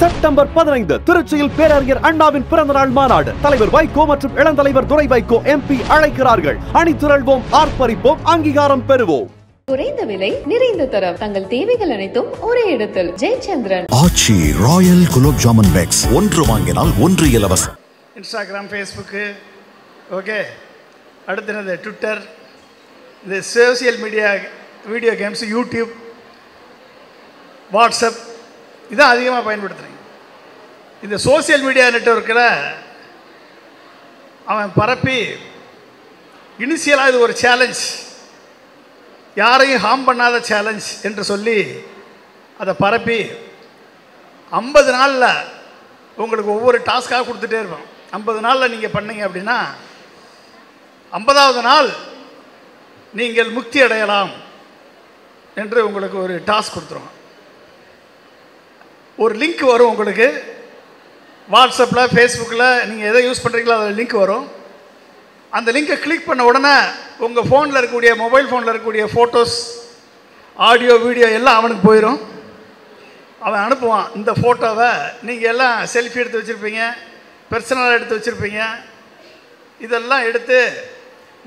September 15 திருச்சியில் பேரறிஞர் அண்ணாவின் பிறந்தநாள் மாநாடு. தலைவர் வைகோ மற்றும் இளந்தலைவர் துரை வைகோ MP அழைக்கிறார்கள். அணிதிரள்வோம், ஆர்ப்பரிப்போம், அங்கீகாரம் பெறுவோம். குறைந்த விலை, நிறைந்த தரம், தங்கள் தேவைகள் அனைத்தும் ஒரே இடத்தில். ஜெயச்சந்திரன். ஆச்சி ராயல் குலோப் ஜாமுன் பேக்ஸ், ஒன்று வாங்கினால் ஒன்று இலவசம். இன்ஸ்டாகிராம், ஃபேஸ்புக்கு, ஓகே, அடுத்தது ட்விட்டர், இந்த social media, video games, YouTube, WhatsApp, இதான் அதிகமாக பயன்படுத்துகிறீங்க. இந்த சோசியல் மீடியா நெட்வொர்க்கில் அவன் பரப்பி இனிஷியலாக இது ஒரு சேலஞ்ச், யாரையும் ஹார்ம் பண்ணாத சேலஞ்ச் என்று சொல்லி அதை பரப்பி 50 நாளில் உங்களுக்கு ஒவ்வொரு டாஸ்க்காக கொடுத்துட்டே இருப்போம். 50 நாளில் நீங்கள் பண்ணீங்க அப்படின்னா 50வது நாள் நீங்கள் முக்தி அடையலாம் என்று உங்களுக்கு ஒரு டாஸ்க் கொடுத்துருவோம். ஒரு லிங்க் வரும் உங்களுக்கு வாட்ஸ்அப்பில், ஃபேஸ்புக்கில், நீங்கள் எதை யூஸ் பண்ணுறீங்களோ அதில் லிங்க் வரும். அந்த லிங்கை கிளிக் பண்ண உடனே உங்கள் ஃபோனில் இருக்கக்கூடிய, மொபைல் ஃபோனில் இருக்கக்கூடிய ஃபோட்டோஸ், ஆடியோ, வீடியோ எல்லாம் அவனுக்கு போயிடும். அவன் அனுப்புவான். இந்த ஃபோட்டோவை நீங்கள் எல்லாம் செல்ஃபி எடுத்து வச்சுருப்பீங்க, பர்சனலாக எடுத்து வச்சுருப்பீங்க. இதெல்லாம் எடுத்து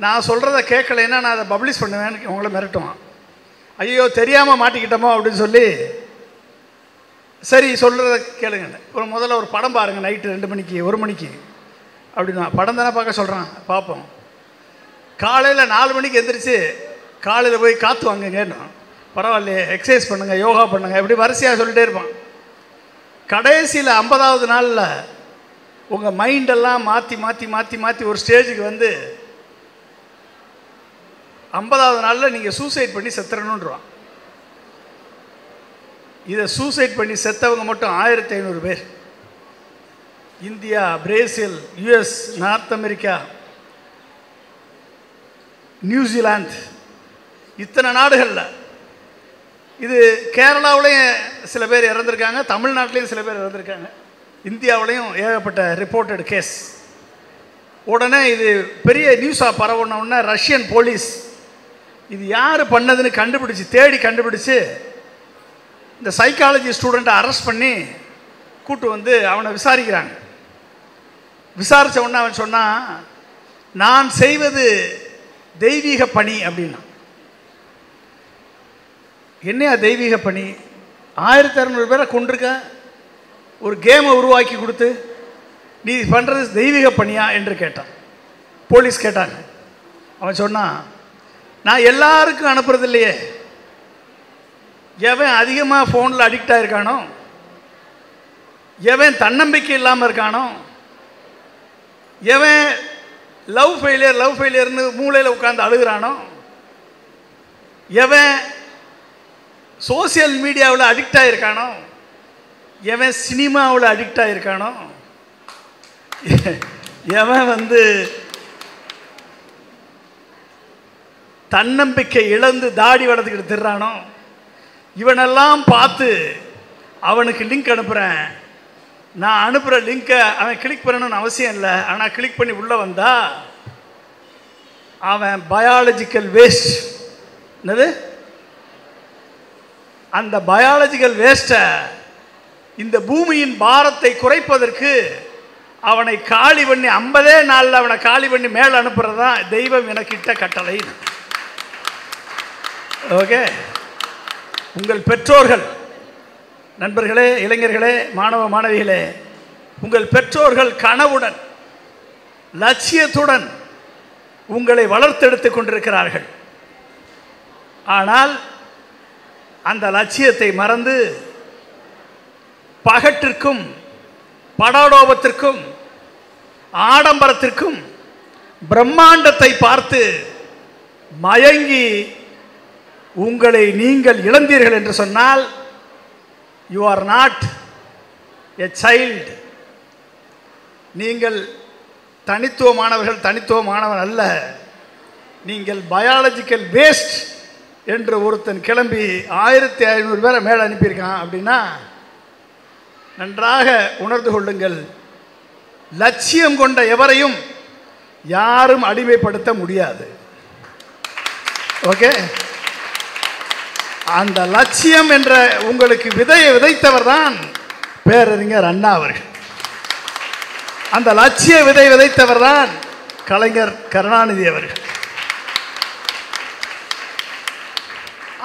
நான் சொல்கிறத கேட்கலைன்னா நான் அதை பப்ளிஷ் பண்ணுவேன்னு உங்களை மிரட்டுவான். ஐயோ தெரியாமல் மாட்டிக்கிட்டோமோ அப்படின்னு சொல்லி, சரி சொல்கிறத கேளுங்க. முதல்ல ஒரு படம் பாருங்கள், நைட்டு 2 மணிக்கு 1 மணிக்கு அப்படின்னா. படம் தானே பார்க்க சொல்கிறான், பார்ப்போம். காலையில் 4 மணிக்கு எந்திரிச்சு காலையில் போய் காற்று வாங்குங்கன்னு, பரவாயில்லையே, எக்ஸசைஸ் பண்ணுங்கள், யோகா பண்ணுங்கள், இப்படி வரிசையாக சொல்லிகிட்டே இருப்பான். கடைசியில் 50வது நாளில் உங்கள் மைண்டெல்லாம் மாற்றி மாற்றி மாற்றி மாற்றி ஒரு ஸ்டேஜுக்கு வந்து 50வது நாளில் நீங்கள் சூசைட் பண்ணி செத்துறணுன்றான். இதை சூசைட் பண்ணி செத்தவங்க மட்டும் 1500 பேர். India, Brazil, US, north America, New Zealand, இத்தனை நாடுகளில். இது கேரளாவிலையும் சில பேர் இறந்துருக்காங்க, தமிழ்நாட்டிலையும் சில பேர் இறந்துருக்காங்க, இந்தியாவிலையும் ஏகப்பட்ட ரிப்போர்ட்டட் கேஸ். உடனே இது பெரிய நியூஸாக பரவணுன்னா ரஷ்யன் போலீஸ் இது யார் பண்ணதுன்னு கண்டுபிடிச்சி, தேடி கண்டுபிடிச்சி இந்த சைக்காலஜி ஸ்டூடெண்ட்டை அரெஸ்ட் பண்ணி கூட்டு வந்து அவனை விசாரிக்கிறாங்க. விசாரித்த உடனே அவன் சொன்னான், நான் செய்வது தெய்வீக பணி அப்படின்னா. என்னையா தெய்வீக பணி? 1600 பேரை கொண்டிருக்க, ஒரு கேமை உருவாக்கி கொடுத்து நீ பண்ணுறது தெய்வீக பணியா என்று கேட்டான். போலீஸ் கேட்டாங்க. அவன் சொன்னான், நான் எல்லாருக்கும் அனுப்புறது இல்லையே, எவன் அதிகமாக ஃபோனில் அடிக்ட் ஆகிருக்கானோ, எவன் தன்னம்பிக்கை இல்லாமல் இருக்கானோ, எவன் லவ் ஃபெயிலியர்னு மூளையில் உட்காந்து அழுகிறானோ, எவன் சோசியல் மீடியாவில் அடிக்ட் ஆகிருக்கானோ, எவன் சினிமாவில் அடிக்ட் ஆகிருக்கானோ, எவன் வந்து தன்னம்பிக்கை இழந்து தாடி வளர்த்துக்கிட்டு திர்றானோ, இவனெல்லாம் பார்த்து அவனுக்கு லிங்க் அனுப்புகிறேன். நான் அனுப்புகிற லிங்கை அவன் கிளிக் பண்ணணும்னு அவசியம் இல்லை, ஆனால் கிளிக் பண்ணி உள்ளே வந்தா அவன் பயாலஜிக்கல் வேஸ்ட். என்னது? அந்த பயாலஜிக்கல் வேஸ்ட்டை, இந்த பூமியின் பாரத்தை குறைப்பதற்கு அவனை காலி பண்ணி 50 நாளில் அவனை காலி பண்ணி மேலே அனுப்புறது தான் தெய்வம் எனக்கிட்ட கட்டளை. ஓகே, உங்கள் பெற்றோர்கள், நண்பர்களே, இளைஞர்களே, மாணவ மாணவிகளே, உங்கள் பெற்றோர்கள் கனவுடன், லட்சியத்துடன் உங்களை வளர்த்தெடுத்துக் கொண்டிருக்கிறார்கள். ஆனால் அந்த லட்சியத்தை மறந்து பகட்டிற்கும், படாடோபத்திற்கும், ஆடம்பரத்திற்கும், பிரம்மாண்டத்தை பார்த்து மயங்கி உங்களை நீங்கள் இழந்தீர்கள் என்று சொன்னால், you are not a child. நீங்கள் தனித்துவமானவர்கள், தனித்துவமானவன் அல்ல. நீங்கள் பயாலஜிக்கல் வேஸ்ட் என்று ஒருத்தன் கிளம்பி 1500 பேரை மேலே அனுப்பியிருக்கான் அப்படின்னா நன்றாக உணர்ந்து கொள்ளுங்கள். லட்சியம் கொண்ட எவரையும் யாரும் அடிமைப்படுத்த முடியாது. ஓகே, அந்த லட்சியம் என்ற உங்களுக்கு விதையை விதைத்தவர் தான் பேரறிஞர் அண்ணா அவர்கள். அந்த லட்சிய விதை விதைத்தவர் தான் கலைஞர் கருணாநிதி அவர்கள்.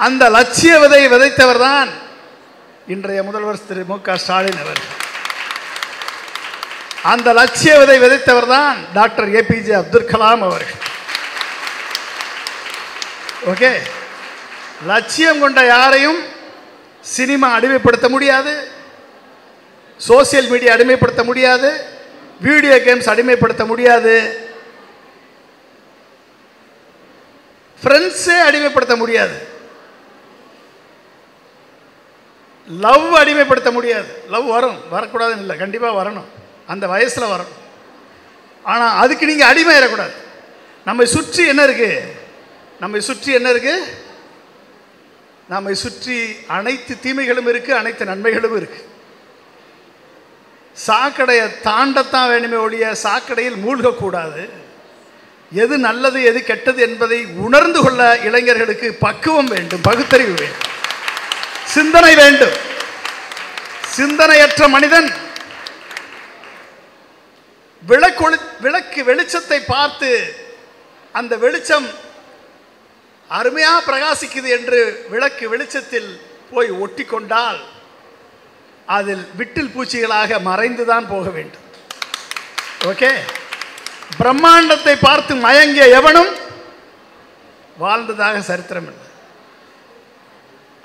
அந்த லட்சிய விதை விதைத்தவர் தான் இன்றைய முதல்வர் திரு மு.க. ஸ்டாலின் அவர்கள். அந்த லட்சிய விதை விதைத்தவர் தான் டாக்டர் ஏபிஜே அப்துல் கலாம் அவர்கள். ஓகே, லட்சியம் கொண்ட யாரையும் சினிமா அடிமைப்படுத்த முடியாது, சோசியல் மீடியா அடிமைப்படுத்த முடியாது, வீடியோ கேம்ஸ் அடிமைப்படுத்த முடியாது, ஃப்ரெண்ட்ஸே அடிமைப்படுத்த முடியாது, லவ் அடிமைப்படுத்த முடியாது. லவ் வரும், வரக்கூடாதுன்னு இல்லை, கண்டிப்பாக வரணும், அந்த வயசில் வரணும். ஆனால் அதுக்கு நீங்கள் அடிமையிடக்கூடாது. நம்மை சுற்றி என்ன இருக்கு? நம்மை சுற்றி என்ன இருக்கு? நம்மை சுற்றி அனைத்து தீமைகளும் இருக்கு, அனைத்து நன்மைகளும் இருக்கு. சாக்கடையை தாண்டத்தான் வேணுமே ஒழிய சாக்கடையில் மூழ்கக்கூடாது. எது நல்லது எது கெட்டது என்பதை உணர்ந்து கொள்ள இளைஞர்களுக்கு பக்குவம் வேண்டும், பகுத்தறிவு வேண்டும், சிந்தனை வேண்டும். சிந்தனையற்ற மனிதன் விளக்கு வெளிச்சத்தை பார்த்து அந்த வெளிச்சம் அருமையா பிரகாசிக்குது என்று விளக்கு வெளிச்சத்தில் போய் ஒட்டி கொண்டால் அதில் விட்டில் பூச்சிகளாக மறைந்துதான் போக வேண்டும். ஓகே, பிரம்மாண்டத்தை பார்த்து மயங்கிய எவனும் வாழ்ந்ததாக சரித்திரம் இல்லை.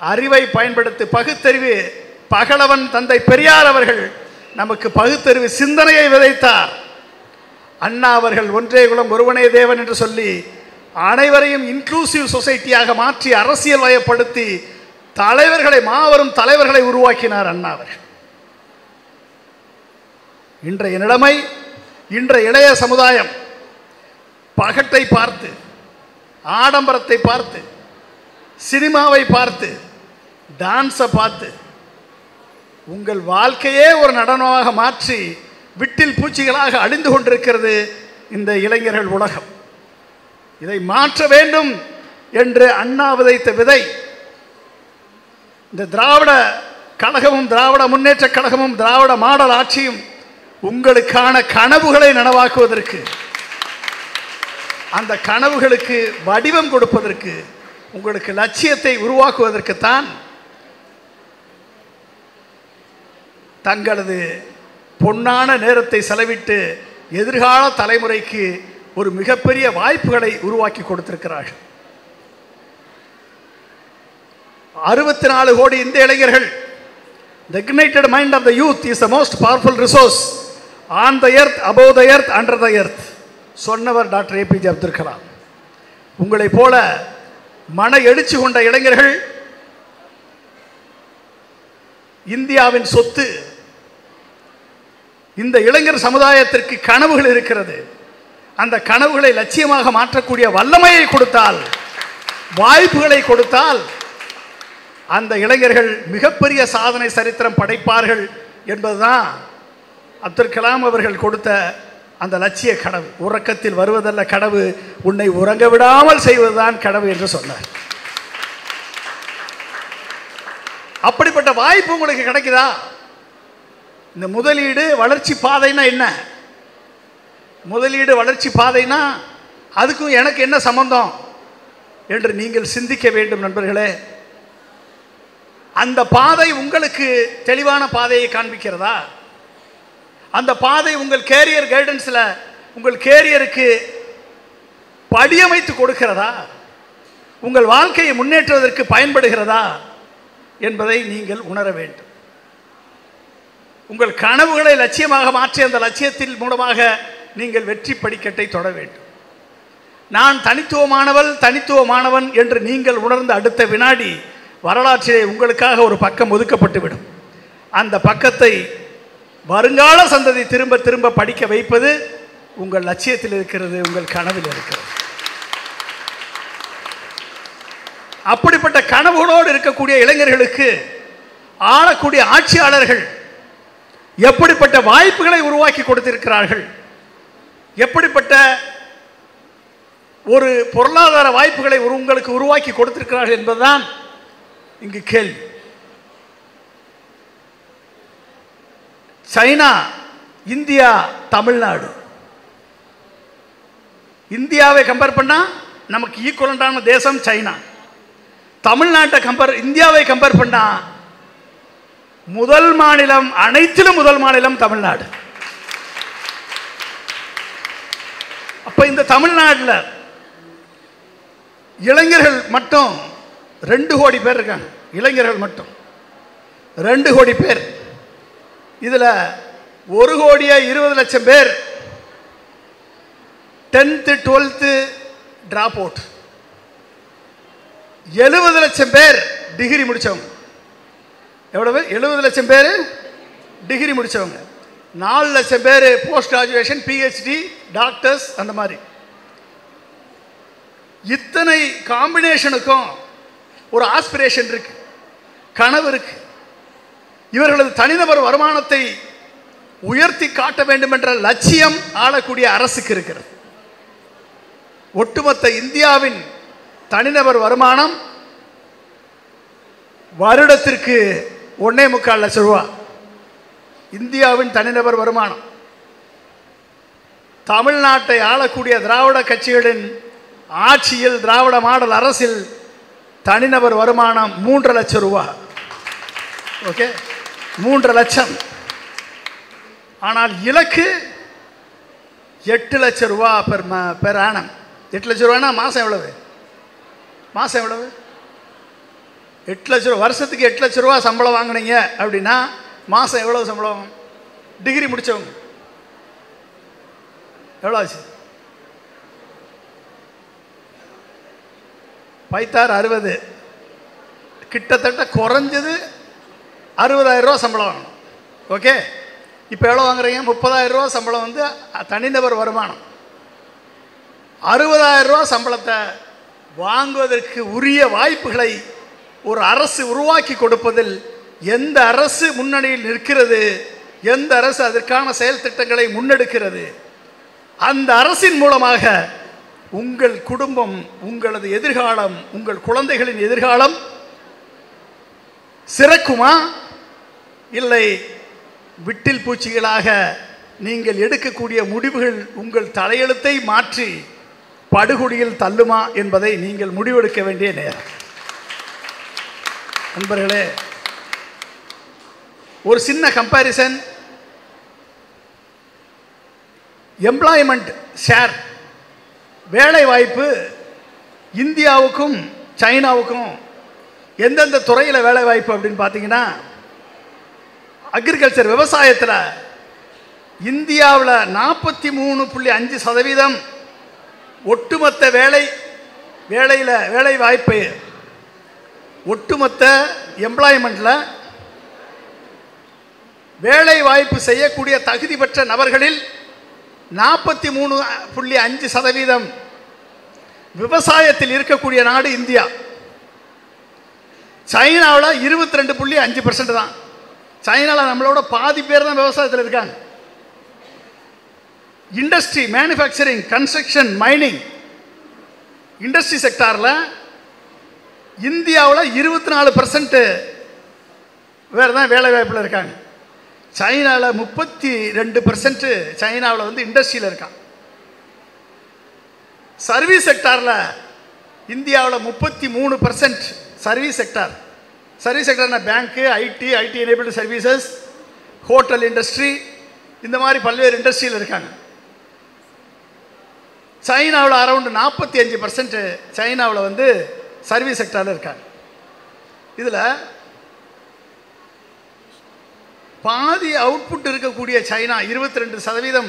அறிவை பயன்படுத்தி பகுத்தறிவு, பகலவன் தந்தை பெரியார் அவர்கள் நமக்கு பகுத்தறிவு சிந்தனையை விதைத்தார். அண்ணா அவர்கள் ஒன்றே குலம் ஒருவனே தேவன் என்று சொல்லி அனைவரையும் இன்க்ளூசிவ் சொசைட்டியாக மாற்றி அரசியல் வயப்படுத்தி தலைவர்களை, மாபெரும் தலைவர்களை உருவாக்கினார் அண்ணா அவர்கள். இன்றைய நிலைமை, இன்றைய இளைய சமுதாயம் பகட்டை பார்த்து, ஆடம்பரத்தை பார்த்து, சினிமாவை பார்த்து, டான்ஸை பார்த்து உங்கள் வாழ்க்கையே ஒரு நடனமாக மாற்றி விட்டில் பூச்சிகளாக அழிந்து கொண்டிருக்கிறது இந்த இளைஞர்கள் உலகம். இதை மாற்ற வேண்டும் என்று அண்ணா விதைத்த விதை இந்த திராவிட கழகமும், திராவிட முன்னேற்ற கழகமும், திராவிட மாடல் ஆட்சியும் உங்களுக்கான கனவுகளை நனவாக்குவதற்கு, அந்த கனவுகளுக்கு வடிவம் கொடுப்பதற்கு, உங்களுக்கு லட்சியத்தை உருவாக்குவதற்குத்தான் தங்களது பொன்னான நேரத்தை செலவிட்டு எதிர்கால தலைமுறைக்கு ஒரு மிகப்பெரிய வாய்ப்புகளை உருவாக்கி கொடுத்திருக்கிறார்கள். 64 கோடி இந்திய இளைஞர்கள். The ignited mind of the youth is the most powerful resource on the earth, above the earth, under the earth. சொன்னவர் டாக்டர் ஏபிஜே அப்துல் கலாம். உங்களை போல மன எழுச்சி கொண்ட இளைஞர்கள் இந்தியாவின் சொத்து. இந்த இளைஞர் சமுதாயத்திற்கு கனவுகள் இருக்கிறது. அந்த கனவுகளை லட்சியமாக மாற்றக்கூடிய வல்லமையை கொடுத்தால், வாய்ப்புகளை கொடுத்தால், அந்த இளைஞர்கள் மிகப்பெரிய சாதனை சரித்திரம் படைப்பார்கள் என்பதுதான் அப்துல் கலாம் அவர்கள் கொடுத்த அந்த லட்சிய கனவு. உறக்கத்தில் வருவதல்ல கனவு, உன்னை உறங்க விடாமல் செய்வதுதான் கனவு என்று சொன்னார். அப்படிப்பட்ட வாய்ப்பு உங்களுக்கு கிடைக்குதா? இந்த முதலீடு வளர்ச்சி பாதைனா என்ன? முதலீடு வளர்ச்சி பாதைனா அதுக்கும் எனக்கு என்ன சம்பந்தம் என்று நீங்கள் சிந்திக்க வேண்டும் நண்பர்களே. அந்த பாதை உங்களுக்கு தெளிவான பாதையை காண்பிக்கிறதா? அந்த பாதை உங்கள் கேரியர் கைடன்ஸில் உங்கள் கேரியருக்கு படியமைத்து கொடுக்கிறதா? உங்கள் வாழ்க்கையை முன்னேற்றுவதற்கு பயன்படுகிறதா என்பதை நீங்கள் உணர வேண்டும். உங்கள் கனவுகளை லட்சியமாக மாற்றி அந்த லட்சியத்தின் மூலமாக நீங்கள் வெற்றி படிக்கட்டை தொட வேண்டும். நான் தனித்துவமானவன் என்று நீங்கள் உணர்ந்த அடுத்த வினாடி வரலாற்றிலே உங்களுக்காக ஒரு பக்கம் ஒதுக்கப்பட்டுவிடும். அந்த பக்கத்தை வருங்கால சந்ததி திரும்ப திரும்ப படிக்க வைப்பது உங்கள் லட்சியத்தில் இருக்கிறது, உங்கள் கனவில் இருக்கிறது. அப்படிப்பட்ட கனவுகளோடு இருக்கக்கூடிய இளைஞர்களுக்கு ஆளக்கூடிய ஆட்சியாளர்கள் எப்படிப்பட்ட வாய்ப்புகளை உருவாக்கி கொடுத்திருக்கிறார்கள், எப்படிப்பட்ட ஒரு பொருளாதார வாய்ப்புகளை உங்களுக்கு உருவாக்கி கொடுத்திருக்கிறார்கள் என்பதுதான் இங்கு கேள்வி. China, India, Tamil Nadu. இந்தியாவை கம்பேர் பண்ணால் நமக்கு ஈக்குவலண்டான தேசம் சைனா. தமிழ்நாட்டை இந்தியாவை கம்பேர் பண்ணால் முதல் மாநிலம், அனைத்திலும் முதல் மாநிலம் தமிழ்நாடு. அப்போ இந்த தமிழ்நாட்டில் இளைஞர்கள் மட்டும் 2 கோடி பேர் இருக்காங்க. இளைஞர்கள் மட்டும் 2 கோடி பேர். இதில் 1,20,00,000 பேர் 10th 12th டிராப் அவுட். 70 லட்சம் பேர் டிகிரி முடித்தவங்க. எவ்வளவு? 70 லட்சம் பேர் டிகிரி முடித்தவங்க. 4 லட்சம் பேர் போஸ்ட் கிராஜுவேஷன், பிஹெச்டி, டாக்டர்ஸ், அந்த மாதிரி. இத்தனை காம்பினேஷனுக்கும் ஒரு ஆஸ்பிரேஷன் இருக்கு, கனவு இருக்கு. இவர்களது தனிநபர் வருமானத்தை உயர்த்தி காட்ட வேண்டும் என்ற லட்சியம் ஆளக்கூடிய அரசுக்கு இருக்கிறது. ஒட்டுமொத்த இந்தியாவின் தனிநபர் வருமானம் வருடத்திற்கு 1.25 லட்சம் ரூபா. இந்தியாவின் தனிநபர் வருமானம். தமிழ்நாட்டை ஆளக்கூடிய திராவிட கட்சிகளின் ஆட்சியில், திராவிட மாடல் அரசில் தனிநபர் வருமானம் 3 லட்சம் ரூபா. ஓகே, 3 லட்சம். ஆனால் இலக்கு 8 லட்சம் ரூபா பெர் ஆனம். 8 லட்சம் ரூபானா மாதம் எவ்வளவு? மாதம் எவ்வளவு? 8 லட்சம் ரூபா. வருஷத்துக்கு 8 லட்சம் ரூபா சம்பளம் வாங்கினீங்க அப்படின்னா மாதம் எவ்வளவு சம்பளம்? டிகிரி முடித்தவங்க எவ்வளோ ஆச்சு? 60 கிட்டத்தட்ட குறைஞ்சது 60,000 ரூபா சம்பளம் வாங்கணும். ஓகே, இப்போ எவ்வளோ வாங்குறீங்க? 30,000 ரூபா சம்பளம் வந்து தனிநபர் வருமானம். 60,000 ரூபா சம்பளத்தை வாங்குவதற்கு உரிய வாய்ப்புகளை ஒரு அரசு உருவாக்கி கொடுப்பதில் எந்த அரசு முன்னணியில் நிற்கிறது, எந்த அரசு அதற்கான செயல் திட்டங்களை முன்னெடுக்கிறது, அந்த அரசின் மூலமாக உங்கள் குடும்பம், உங்களது எதிர்காலம், உங்கள் குழந்தைகளின் எதிர்காலம் சிறக்குமா, இல்லை விட்டில் பூச்சிகளாக நீங்கள் எடுக்கக்கூடிய முடிவுகள் உங்கள் தலையெழுத்தை மாற்றி படுகொடியில் தள்ளுமா என்பதை நீங்கள் முடிவெடுக்க வேண்டிய நேரம். நண்பர்களே, ஒரு சின்ன கம்பேரிசன். எம்ப்ளாய்மெண்ட் ஷேர், வேலை வாய்ப்பு இந்தியாவுக்கும் சைனாவுக்கும் எந்தெந்த துறையில் வேலை வாய்ப்பு அப்படின்னு பார்த்தீங்கன்னா, அக்ரிகல்ச்சர், விவசாயத்தில் இந்தியாவில் 43.5% ஒட்டுமொத்த வேலை வாய்ப்பு, ஒட்டுமொத்த எம்ப்ளாய்மெண்ட்டில் வேலை வாய்ப்பு செய்யக்கூடிய தகுதி பெற்ற நபர்களில் 43.5% விவசாயத்தில் இருக்கக்கூடிய நாடு இந்தியா. சைனாவில் 22.5% தான். சைனாவில் நம்மளோட பாதி பேர் தான் விவசாயத்தில் இருக்காங்க. Industry, manufacturing, construction, mining, industry செக்டாரில் இந்தியாவில் 24% வேறு தான் வேலை வாய்ப்பில் இருக்காங்க. சைனாவில் 32% சைனாவில் வந்து இண்டஸ்ட்ரியில் இருக்கான். சர்வீஸ் செக்டாரில் இந்தியாவில் 33% சர்வீஸ் செக்டார். சர்வீஸ் செக்டார்னா bank, IT enabled services, hotel industry, இந்த மாதிரி பல்வேறு இண்டஸ்ட்ரியில் இருக்காங்க. சைனாவில் அரௌண்ட் 45% சைனாவில் வந்து சர்வீஸ் செக்டாரில் இருக்காங்க. இதில் பாதி அவுட்புட் இருக்கக்கூடிய சைனா 22%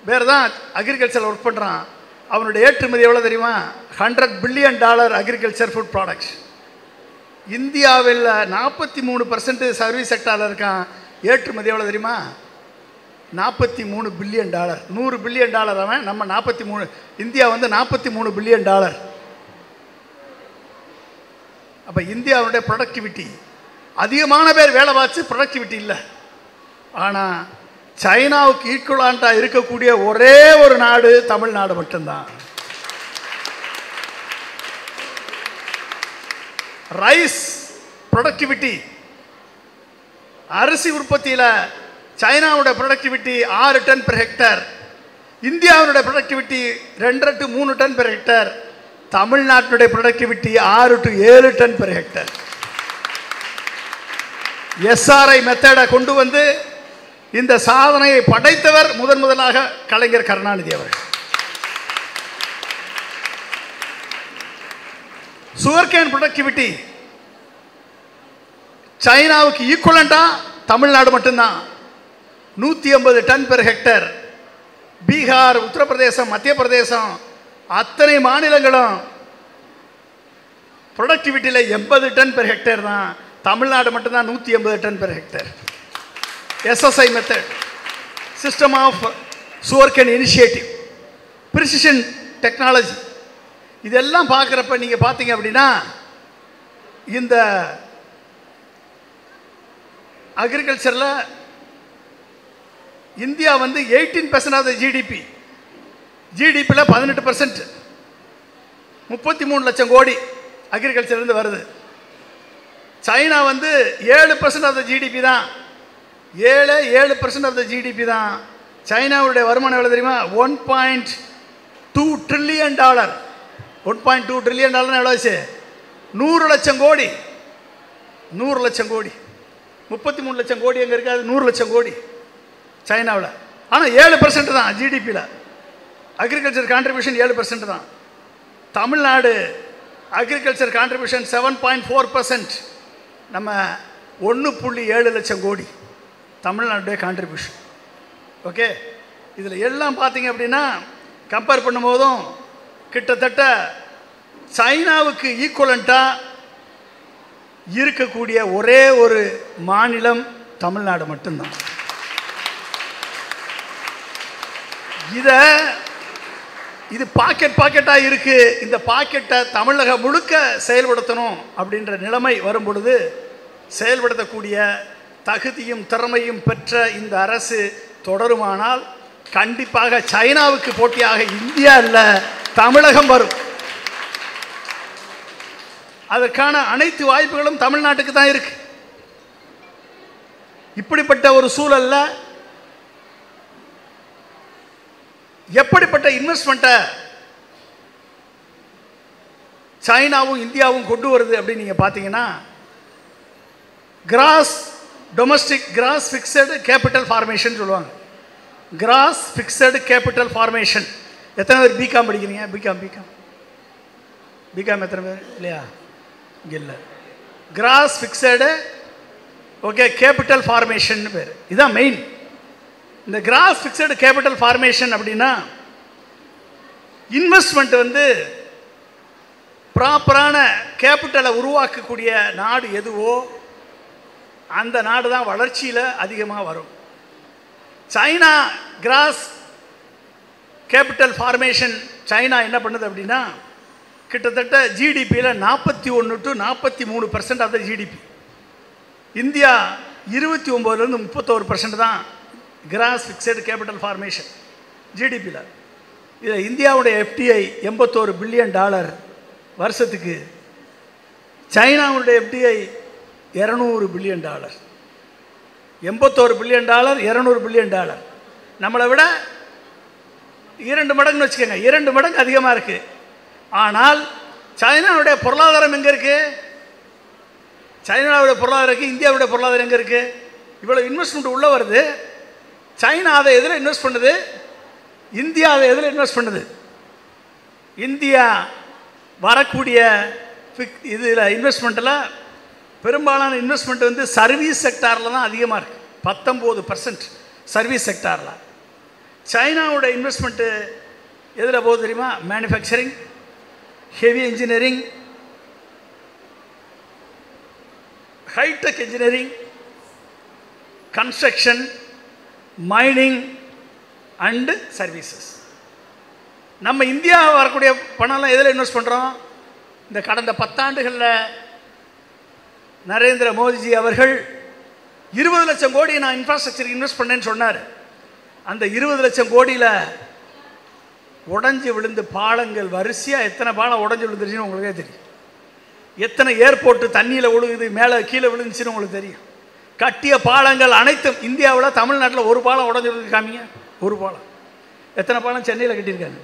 பேர் தான் அக்ரிகல்ச்சரில் ஒர்க் பண்ணுறான். அவனுடைய ஏற்றுமதி எவ்வளோ தெரியுமா? $100 பில்லியன் அக்ரிகல்ச்சர் ஃபுட் ப்ராடக்ட்ஸ். இந்தியாவில் 43% சர்வீஸ் செக்டாரில் இருக்கான். ஏற்றுமதி எவ்வளோ தெரியுமா? $43 பில்லியன். $100 பில்லியன் அவன், நம்ம 43. இந்தியா வந்து $43 பில்லியன். அப்போ இந்தியாவுடைய ப்ரொடக்டிவிட்டி, அதிகமான பேர் வேலை பார்த்து ப்ரொடக்டிவிட்டி இல்லை. ஆனால் சைனாவுக்கு ஈக்குவலான்ட்டாக இருக்கக்கூடிய ஒரே ஒரு நாடு தமிழ்நாடு மட்டும்தான். ரைஸ் ப்ரொடக்டிவிட்டி, அரிசி உற்பத்தியில் சைனாவோட ப்ரொடக்டிவிட்டி 6 டன் பெர் ஹெக்டேர், இந்தியாவுடைய productivity 2 to 3 ton per hectare, தமிழ்நாட்டுடைய productivity 6 to 7 ton per hectare. SRI மெத்தடை கொண்டு வந்து இந்த சாதனையை படைத்தவர் முதலாக கலைஞர் கருணாநிதி அவர்கள். சுகர்கேன் ப்ரொடக்டிவிட்டி சைனாவுக்கு ஈக்குவலண்டா தமிழ்நாடு மட்டும்தான் 150 ton per hectare. Bihar, Uttar Pradesh, மத்திய பிரதேசம் அத்தனை மாநிலங்களும் ப்ரொடக்டிவிட்டியில் 80 டன் பெர் ஹெக்டேர் தான். தமிழ்நாடு மட்டும்தான் 180 ton per hectare. SSI method, system of sugarcane initiative, precision technology, இதெல்லாம் பார்க்குறப்ப நீங்கள் பார்த்தீங்க அப்படின்னா இந்த அக்ரிகல்ச்சரில் இந்தியா வந்து 18% ஆஃப் த ஜிடிபி, ஜிடிபியில் 18%, 33 லட்சம் கோடி அக்ரிகல்ச்சர்லேருந்து வருது. சைனா வந்து 7% ஆஃப் த ஜிடிபி தான், 7% ஆஃப் த ஜிடிபி தான். சைனாவுடைய வருமானம் எவ்வளோ தெரியுமா? $1.2 ட்ரில்லியன். $1.2 ட்ரில்லியன் எவ்வளோ ஆச்சு? 100 லட்சம் கோடி. 100 லட்சம் கோடி. 33 லட்சம் கோடி எங்கே இருக்குது? அது 100 லட்சம் கோடி சைனாவில். ஆனால் 7% தான் ஜிடிபியில். அக்ரிகல்ச்சர் கான்ட்ரிபியூஷன் 7% தான். Tamil Nadu agriculture contribution 7.4%. நம்ம 1.7 லட்சம் கோடி தமிழ்நாட்டுடைய கான்ட்ரிபியூஷன். ஓகே, இதில் எல்லாம் பார்த்தீங்க அப்படின்னா கம்பேர் பண்ணும்போதும் கிட்டத்தட்ட சைனாவுக்கு ஈக்குவலண்ட்டாக இருக்கக்கூடிய ஒரே ஒரு மாநிலம் தமிழ்நாடு மட்டும்தான். இது பாக்கெட்டாக இருக்குது. இந்த பாக்கெட்டை தமிழகம் முழுக்க செயல்படுத்தணும் அப்படின்ற நிலைமை வரும் பொழுது செயல்படுத்தக்கூடிய தகுதியும் திறமையும் பெற்ற இந்த அரசு தொடருமானால் கண்டிப்பாக சைனாவுக்கு போட்டியாக இந்தியா இல்லை, தமிழகம் வரும். அதற்கான அனைத்து வாய்ப்புகளும் தமிழ்நாட்டுக்கு தான் இருக்கு. இப்படிப்பட்ட ஒரு சூழல்ல எப்படிப்பட்ட இன்வெஸ்ட்மெண்ட்டை சைனாவும் இந்தியாவும் கொண்டு வருது அப்படின்னு நீங்கள் பார்த்தீங்கன்னா, gross domestic gross fixed capital formation சொல்லுவாங்க. Gross fixed capital formation. எத்தனை பேர் பிகாம் படிக்கிறீங்க? பிகாம் எத்தனை பேர்? இல்லையா? இங்கே இல்லை. Cross fixed okay capital formation பேர். இதுதான் மெயின். இந்த கிராஸ் ஃபிக்ஸடு கேபிட்டல் ஃபார்மேஷன் அப்படின்னா இன்வெஸ்ட்மெண்ட் வந்து ப்ராப்பரான கேபிட்டலை உருவாக்கக்கூடிய நாடு எதுவோ அந்த நாடு தான் வளர்ச்சியில் அதிகமாக வரும். China gross capital formation China என்ன பண்ணுது அப்படின்னா கிட்டத்தட்ட ஜிடிபியில் 41 to 43% of the GDP. India 29லேருந்து 31% தான் கிராஸ் ஃபிக்ஸடு கேபிட்டல் ஃபார்மேஷன் ஜிடிபியில். இதில் இந்தியாவுடைய எஃப்டிஐ $81 பில்லியன் வருஷத்துக்கு. சைனாவுடைய எஃப்டிஐ $200 பில்லியன். $81 billion, $200 billion. நம்மளை விட 2 மடங்குன்னு வச்சுக்கோங்க, 2 மடங்கு அதிகமாக இருக்குது. ஆனால் சைனாவுடைய பொருளாதாரம் எங்கே இருக்குது? சைனாவுடைய பொருளாதாரம் இருக்குது, இந்தியாவுடைய பொருளாதாரம் எங்கே இருக்குது? இவ்வளோ இன்வெஸ்ட்மெண்ட் உள்ளே வருது. சைனா அதை எதில் இன்வெஸ்ட் பண்ணுது? இந்தியா அதை எதில் இன்வெஸ்ட் பண்ணுது? இந்தியா வரக்கூடிய இதில் இன்வெஸ்ட்மெண்ட்டில் பெரும்பாலான இன்வெஸ்ட்மெண்ட் வந்து சர்வீஸ் செக்டாரில் தான் அதிகமாக இருக்குது. 19% சர்வீஸ் செக்டாரில். சைனாவோட இன்வெஸ்ட்மெண்ட்டு எதில் போகுது தெரியுமா? Manufacturing, heavy engineering, hi-tech engineering, construction, mining and services. நம்ம இந்தியா வரக்கூடிய பணம்லாம் எதில் இன்வெஸ்ட் பண்ணுறோம்? இந்த கடந்த 10 ஆண்டுகளில் நரேந்திர மோடிஜி அவர்கள் 20 லட்சம் கோடி நான் இன்ஃப்ராஸ்ட்ரக்சருக்கு இன்வெஸ்ட் பண்ணேன்னு சொன்னார். அந்த 20 லட்சம் கோடியில் உடஞ்சி விழுந்து பாலங்கள் வரிசையாக எத்தனை பாலம் உடஞ்சி விழுந்துருச்சுன்னு உங்களுக்கே தெரியும். எத்தனை ஏர்போர்ட்டு தண்ணியில் விழுகுது, மேலே கீழே விழுந்துச்சுன்னு உங்களுக்கு தெரியும். கட்டிய பாலங்கள் அனைத்தும் இந்தியாவில் தமிழ்நாட்டில் ஒரு பாலம் உடஞ்சி விழுந்து காமிங்க. ஒரு பாலம். எத்தனை பாலம் சென்னையில் கட்டியிருக்காங்க?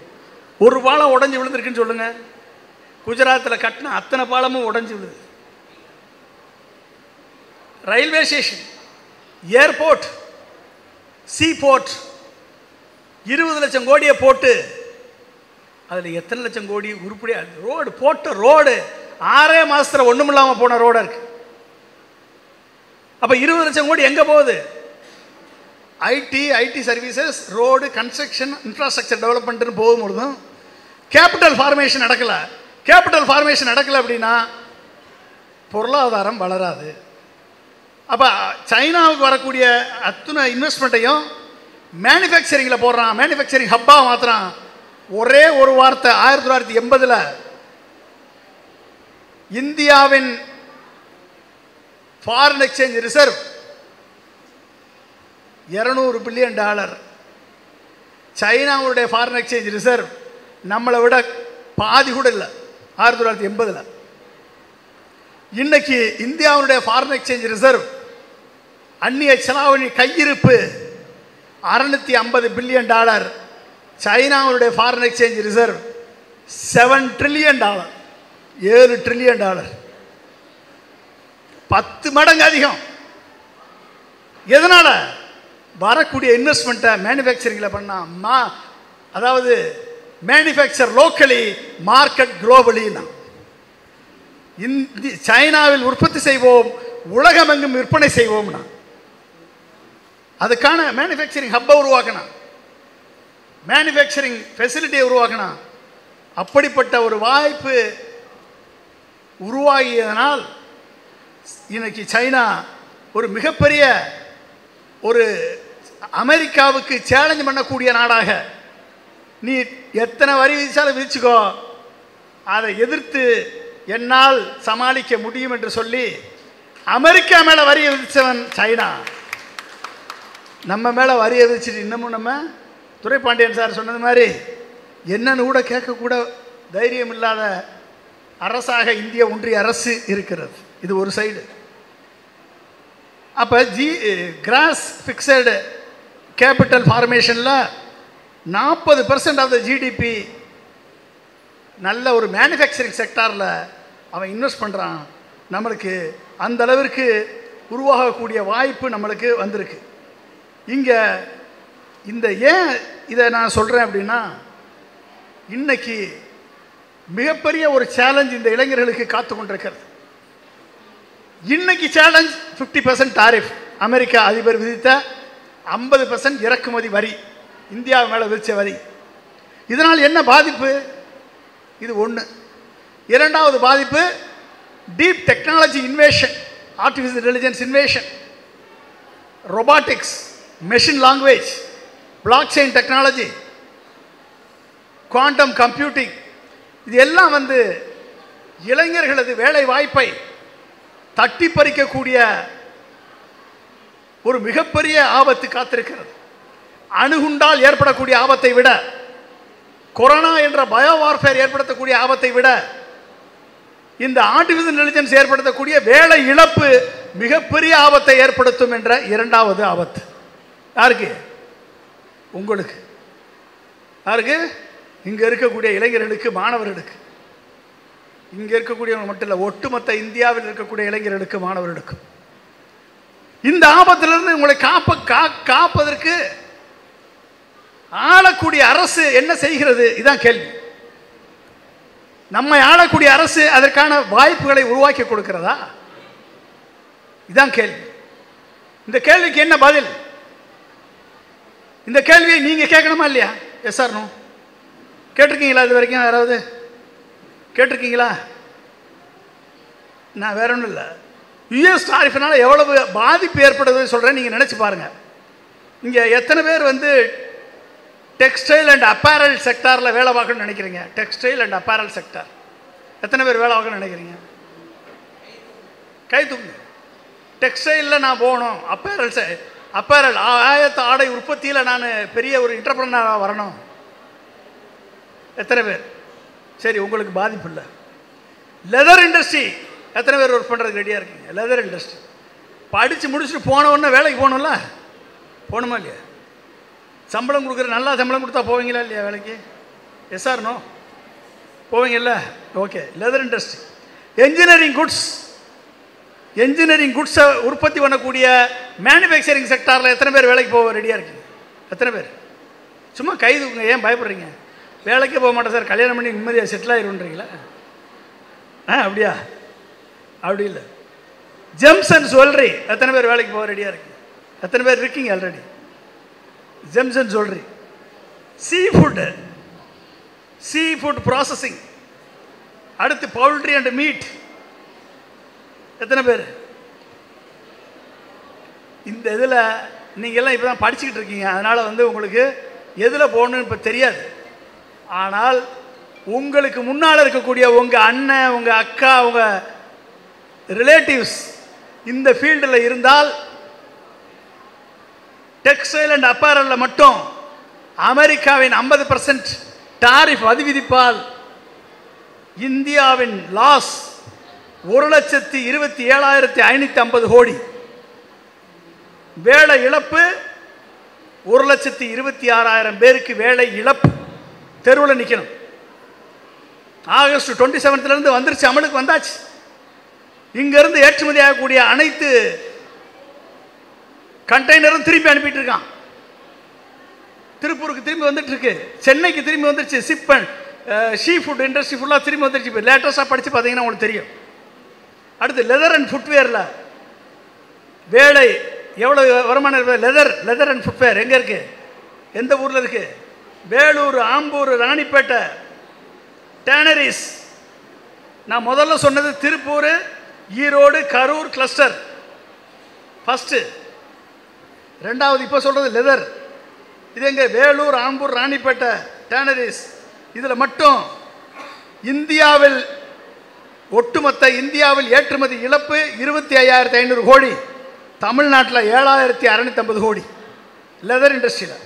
ஒரு பாலம் உடஞ்சி விழுந்திருக்குன்னு சொல்லுங்கள். குஜராத்தில் கட்டின அத்தனை பாலமும் உடஞ்சி விழுது. ரயில்வே ஸ்டேஷன், ஏர்போர்ட், சீ போர்ட் 20 லட்சம் கோடியை போட்டு அதில் எத்தனை லட்சம் கோடி உருப்படியாக ரோடு போட்ட ரோடு 6 மாதத்தில் ஒன்றும் இல்லாமல் போன ரோடாக இருக்கு. அப்போ 20 லட்சம் கோடி எங்கே போகுது? IT services, road, construction, infrastructure டெவலப்மெண்ட்னு போகும்பொழுதும் கேபிட்டல் ஃபார்மேஷன் நடக்கலை. கேபிட்டல் ஃபார்மேஷன் நடக்கலை அப்படின்னா பொருளாதாரம் வளராது. அப்போ சைனாவுக்கு வரக்கூடிய அத்தனை இன்வெஸ்ட்மெண்ட்டையும் மேனுஃபேக்சரிங்கில் போடுறான், மேனுஃபேக்சரிங் ஹப்பாக மாற்றுறான். ஒரே ஒரு வார்த்தை 1980 இந்தியாவின் ஃபாரின் எக்ஸ்சேஞ்ச் ரிசர்வ் $200 பில்லியன். சைனாவுடைய ஃபாரின் எக்ஸ்சேஞ்ச் ரிசர்வ் நம்மளை விட பாதி கூட இல்லை 1980. இன்னைக்கு இந்தியாவுடைய ஃபாரின் எக்ஸ்சேஞ்ச் ரிசர்வ் அந்நிய செலாவணி கையிருப்பு $650 பில்லியன். சைனாவுடைய foreign exchange reserve $7 trillion, $7 trillion, 10 மடங்கு அதிகம். எதனால்? வரக்கூடிய இன்வெஸ்ட்மெண்ட்டை மேனுஃபேக்சரிங்கில் பண்ணா, அதாவது மேனுஃபேக்சர் லோக்கலி, மார்க்கெட் குளோபலின்னா. சைனாவில் உற்பத்தி செய்வோம், உலகமெங்கும் விற்பனை செய்வோம்னா. அதுக்கான மேனுஃபேக்சரிங் ஹப்பை உருவாக்கணும், மேனுஃபேக்சரிங் ஃபெசிலிட்டியை உருவாக்கணும். அப்படிப்பட்ட ஒரு வாய்ப்பு உருவாகியதனால் இன்னைக்கு சைனா ஒரு மிகப்பெரிய ஒரு அமெரிக்காவுக்கு சேலஞ்ச் பண்ணக்கூடிய நாடாக, நீ எத்தனை வரி விதிச்சாலும் விதிச்சுக்கோ, அதை எதிர்த்து என்னால் சமாளிக்க முடியும் என்று சொல்லி அமெரிக்கா மேலே வரியை விதித்தவன் சைனா. நம்ம மேலே வரியை விதிச்சுட்டு இன்னமும் நம்ம துரைபாண்டியன் சார் சொன்னது மாதிரி என்னன்னு கூட கேட்கக்கூட தைரியம் இல்லாத அரசாக இந்திய ஒன்றிய அரசு இருக்கிறது. இது ஒரு சைடு. அப்போ கிராஸ் ஃபிக்ஸடு கேபிட்டல் ஃபார்மேஷனில் 40% ஆஃப் த ஜிடிபி நல்ல ஒரு மேனுஃபேக்சரிங் செக்டாரில் அவன் இன்வெஸ்ட் பண்ணுறான். நம்மளுக்கு அந்த அளவிற்கு உருவாகக்கூடிய வாய்ப்பு நம்மளுக்கு வந்திருக்கு. இங்கே இந்த ஏன் இதை நான் சொல்கிறேன் அப்படின்னா, இன்னைக்கு மிகப்பெரிய ஒரு சேலஞ்ச் இந்த இளைஞர்களுக்கு காத்து கொண்டிருக்கிறது. இன்னைக்கு சேலஞ்ச் 50% டாரிஃப், அமெரிக்கா அதிபர் விதித்த 50% இறக்குமதி வரி, இந்தியா மேலே விதிச்ச வரி. இதனால் என்ன பாதிப்பு? இது ஒன்று. இரண்டாவது பாதிப்பு deep technology invasion, artificial intelligence invasion, robotics, machine language, block chain technology, quantum computing. இது எல்லாம் இளைஞர்களது வேலை வாய்ப்பை தட்டி பறிக்கக்கூடிய ஒரு மிகப்பெரிய ஆபத்து காத்திருக்கிறது. அணுகுண்டால் ஏற்படக்கூடிய ஆபத்தை விட, கொரோனா என்ற பயோ வார்ஃபேர் ஏற்படுத்தக்கூடிய ஆபத்தை விட, இந்த ஆர்டிஃபிஷியல் இன்டெலிஜென்ஸ் ஏற்படுத்தக்கூடிய வேலை இழப்பு மிகப்பெரிய ஆபத்தை ஏற்படுத்தும் என்ற இரண்டாவது ஆபத்து. யாருக்கு? உங்களுக்கு. யாருக்கு? இங்கே இருக்கக்கூடிய இளைஞர்களுக்கு, மாணவர்களுக்கு. இங்கே இருக்கக்கூடியவங்க மட்டும் இல்லை, ஒட்டுமொத்த இந்தியாவில் இருக்கக்கூடிய இளைஞர்களுக்கு, மாணவர்களுக்கு. இந்த ஆபத்திலிருந்து உங்களை காப்பதற்கு ஆளக்கூடிய அரசு என்ன செய்கிறது? இதான் கேள்வி. நம்மை ஆளக்கூடிய அரசு அதற்கான வாய்ப்புகளை உருவாக்கி கொடுக்கிறதா? இதான் கேள்வி. இந்த கேள்விக்கு என்ன பதில்? இந்த கேள்வியை நீங்க கேட்கணுமா இல்லையா? Yes or no? கேட்டிருக்கீங்களா? இது வரைக்கும் யாராவது கேட்டிருக்கீங்களா? நான் வேற ஒன்றும் இல்லை, யுஎஸ் டாரிஃபினால எவ்வளவு பாதிப்பு ஏற்படுதுன்னு சொல்கிறேன். நீங்கள் நினச்சி பாருங்கள். இங்கே எத்தனை பேர் டெக்ஸ்டைல் அண்ட் அப்பேரல் செக்டாரில் வேலை பார்க்கணும்னு நினைக்கிறீங்க? டெக்ஸ்டைல் அண்ட் அப்பேரல் செக்டார் எத்தனை பேர் வேலை பார்க்கணும்னு நினைக்கிறீங்க? கை தூக்குங்க. டெக்ஸ்டைலில் நான் போகணும், அப்பேரல் ஆடை உற்பத்தியில் நான் பெரிய ஒரு என்டர்பிரனராக வரணும். எத்தனை பேர்? சரி, உங்களுக்கு பாதிப்பு இல்லை. லெதர் இண்டஸ்ட்ரி எத்தனை பேர் ஒர்க் பண்ணுறதுக்கு ரெடியாக இருக்கீங்க? லெதர் இண்டஸ்ட்ரி படித்து முடிச்சுட்டு போன உடனே வேலைக்கு போகணும்ல, போகணுமா இல்லையா? சம்பளம் கொடுக்குற நல்லா சம்பளம் கொடுத்தா போவீங்களா இல்லையா வேலைக்கு? Yes or no? போவீங்கல்ல? ஓகே. லெதர் இண்டஸ்ட்ரி, என்ஜினியரிங் குட்ஸை உற்பத்தி பண்ணக்கூடிய மேனுஃபேக்சரிங் செக்டாரில் எத்தனை பேர் வேலைக்கு போக ரெடியாக இருக்கீங்க? எத்தனை பேர்? சும்மா கை தூக்குங்க. ஏன் பயப்படுறீங்க? வேலைக்கே போக மாட்டேன் சார், கல்யாணம் பண்ணி நிம்மதியாக செட்டில் ஆகிருன்றீங்களா? அப்படியா? அப்படி இல்லை. ஜெம்ஸ் அண்ட் ஜுவல்லரி எத்தனை பேர் வேலைக்கு போக ரெடியாக இருக்கீங்க? எத்தனை பேர் இருக்கீங்க already? Gems and jewellery. Seafood processing, அடுத்து பவுல்ட்ரி அண்ட் மீட், எத்தனை பேர்? இந்த இதில் நீங்கள்லாம் இப்போ தான் படிச்சுக்கிட்டு இருக்கீங்க, அதனால் உங்களுக்கு எதில் போகணுன்னு இப்போ தெரியாது. ஆனால் உங்களுக்கு முன்னால் இருக்கக்கூடிய உங்கள் அண்ணன், உங்கள் அக்கா, உங்கள் ரிலேட்டிவ்ஸ் இந்த ஃபீல்டில் இருந்தால் டெக்ஸ்டைல் அண்ட் அப்பேரலில் மட்டும் அமெரிக்காவின் 50% டாரிஃப் விதிப்பால் இந்தியாவின் லாஸ் 1,27,550 கோடி. வேலை இழப்பு 1,26,000 பேருக்கு வேலை இழப்பு. தெருவில் நிற்கணும். ஆகஸ்ட் 27 வந்துருச்சு, அமலுக்கு வந்தாச்சு. இங்கிருந்து ஏற்றுமதி ஆகக்கூடிய அனைத்து கண்டெய்னரும் திரும்பி அனுப்பிட்டு இருக்கான். திருப்பூருக்கு திரும்பி வந்துட்டு இருக்கு, சென்னைக்கு திரும்பி வந்துருச்சு. ஷீ ஃபுட் இண்டஸ்ட்ரி ஃபுல்லாக திரும்பி வந்துருச்சு. இப்போ லேட்டஸ்டாக படித்து பார்த்தீங்கன்னா உங்களுக்கு தெரியும். அடுத்து லெதர் அண்ட் ஃபுட்வேரில் வேலை எவ்வளோ வருமானம் இருக்குது? லெதர் அண்ட் ஃபுட்வேர் எங்கே இருக்குது? எந்த ஊரில் இருக்குது? வேலூர், ஆம்பூர், ராணிப்பேட்டை டேனரிஸ். நான் முதல்ல சொன்னது திருப்பூர், ஈரோடு, கரூர் கிளஸ்டர் ஃபஸ்ட்டு. ரெண்டாவது இப்போ சொல்கிறது லெதர். இது எங்கே? வேலூர், ஆம்பூர், ராணிப்பேட்டை டேனரிஸ். இதில் மட்டும் இந்தியாவில் ஒட்டுமொத்த இந்தியாவில் ஏற்றுமதி இழப்பு 25,500 கோடி. தமிழ்நாட்டில் 7,650 கோடி. லெதர் இண்டஸ்ட்ரியில்.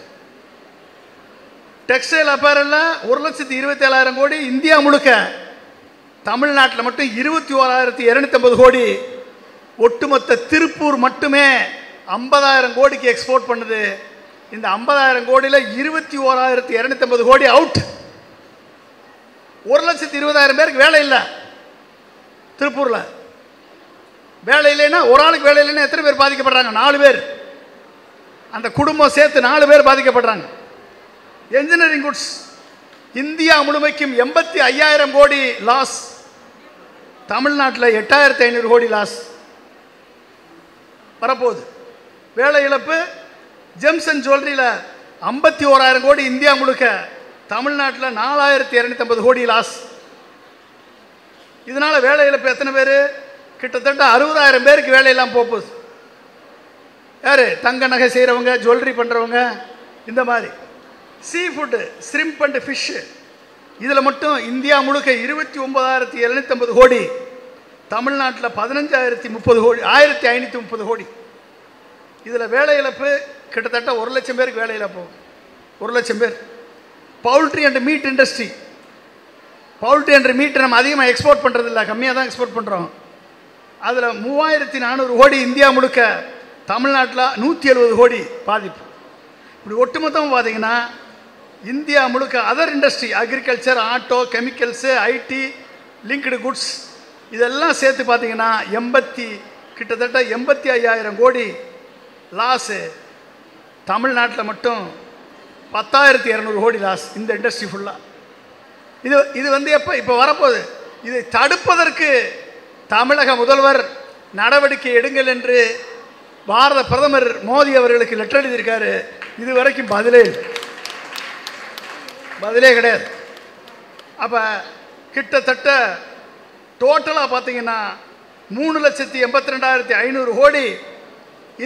டெக்ஸ்டைல் அப்பேரலில் 1,27,000 கோடி. இந்தியா முழுக்க தமிழ்நாட்டில் மட்டும் 21,250 கோடி. ஒட்டுமொத்த திருப்பூர் மட்டுமே 50,000 கோடிக்கு எக்ஸ்போர்ட் பண்ணுது. இந்த 50,000 கோடியில் 21,250 கோடி அவுட். 1,20,000 பேருக்கு வேலை இல்லை. திருப்பூரில் வேலை இல்லைன்னா, ஒரு ஆளுக்கு வேலை இல்லைன்னா எத்தனை பேர் பாதிக்கப்படுறாங்க? 4 பேர். அந்த குடும்பம் சேர்த்து 4 பேர் பாதிக்கப்படுறாங்க. என்ஜினியரிங் குட்ஸ் இந்தியா முழுமைக்கும் 85,000 கோடி லாஸ். தமிழ்நாட்டில் 8,500 கோடி லாஸ் வரப்போகுது. வேலை இழப்பு. ஜெம்ஸ் அண்ட் ஜுவல்லரியில் 51,000 கோடி இந்தியா முழுக்க. தமிழ்நாட்டில் 4,250 கோடி லாஸ். இதனால் வேலை இழப்பு எத்தனை பேர்? கிட்டத்தட்ட 60,000 பேருக்கு வேலையெல்லாம் போகுது. யார்? தங்க நகை செய்கிறவங்க, ஜுவல்லரி பண்ணுறவங்க, இந்த மாதிரி. சீ ஃபுட்டு, ஷ்ரிம்ப் அண்ட் ஃபிஷ்ஷு, இதில் மட்டும் இந்தியா முழுக்க 29,750 கோடி. தமிழ்நாட்டில் 15,030 கோடி, 1,530 கோடி. இதில் வேலை இழப்பு கிட்டத்தட்ட 1,00,000 பேருக்கு வேலை இழப்பு. 1,00,000 பேர். Poultry and meet industry. Poultry and meet நம்ம அதிகமாக எக்ஸ்போர்ட் பண்ணுறதில்ல, கம்மியாக தான் எக்ஸ்போர்ட் பண்ணுறோம். அதில் 3,400 கோடி இந்தியா முழுக்க. தமிழ்நாட்டில் 170 கோடி பாதிப்பு. இப்படி ஒட்டுமொத்தமாக பார்த்தீங்கன்னா இந்தியா முழுக்க other industry, agriculture, auto, chemicals, IT, linked goods இதெல்லாம் சேர்த்து பார்த்தீங்கன்னா கிட்டத்தட்ட 85,000 கோடி லாஸு. தமிழ்நாட்டில் மட்டும் 10,200 கோடி லாஸ். இந்த இண்டஸ்ட்ரி ஃபுல்லாக. இது இப்போ வரப்போகுது. இதை தடுப்பதற்கு தமிழக முதல்வர் நடவடிக்கை எடுங்கள் என்று பாரத பிரதமர் மோடி அவர்களுக்கு லெட்டர் எழுதியிருக்காரு. இது வரைக்கும் பதிலே கிடையாது. அப்போ கிட்டத்தட்ட டோட்டலாக பார்த்தீங்கன்னா 3,82,500 கோடி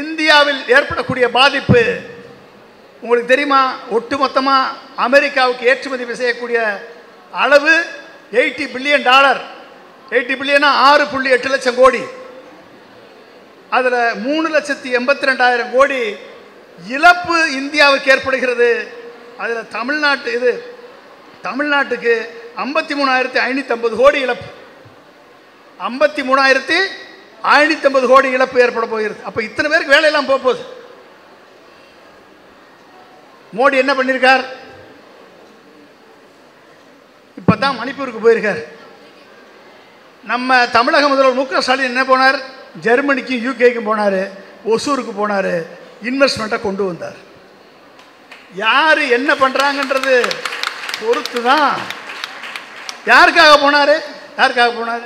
இந்தியாவில் ஏற்படக்கூடிய பாதிப்பு. உங்களுக்கு தெரியுமா? ஒட்டுமொத்தமாக அமெரிக்காவுக்கு ஏற்றுமதி செய்யக்கூடிய அளவு $80 பில்லியன். 80 பில்லியனா 6.8 லட்சம் கோடி. அதில் 3,82,000 கோடி இழப்பு இந்தியாவுக்கு ஏற்படுகிறது. அதில் தமிழ்நாட்டுக்கு 53,550 கோடி இழப்பு. 53,550 550 கோடி இழப்பு ஏற்பட போகிறது. அப்போ இத்தனை பேருக்கு வேலையெல்லாம் போகுது. மோடி என்ன பண்ணியிருக்கார்? இப்போ தான் மணிப்பூருக்கு போயிருக்கார். நம்ம தமிழக முதல்வர் மு.க. ஸ்டாலின் என்ன போனார்? ஜெர்மனிக்கும் யூகேக்கும் போனார், ஒசூருக்கு போனார், இன்வெஸ்ட்மெண்ட்டை கொண்டு வந்தார். யார் என்ன பண்ணுறாங்கன்றது பொறுத்து தான். யாருக்காக போனார்? யாருக்காக போனார்?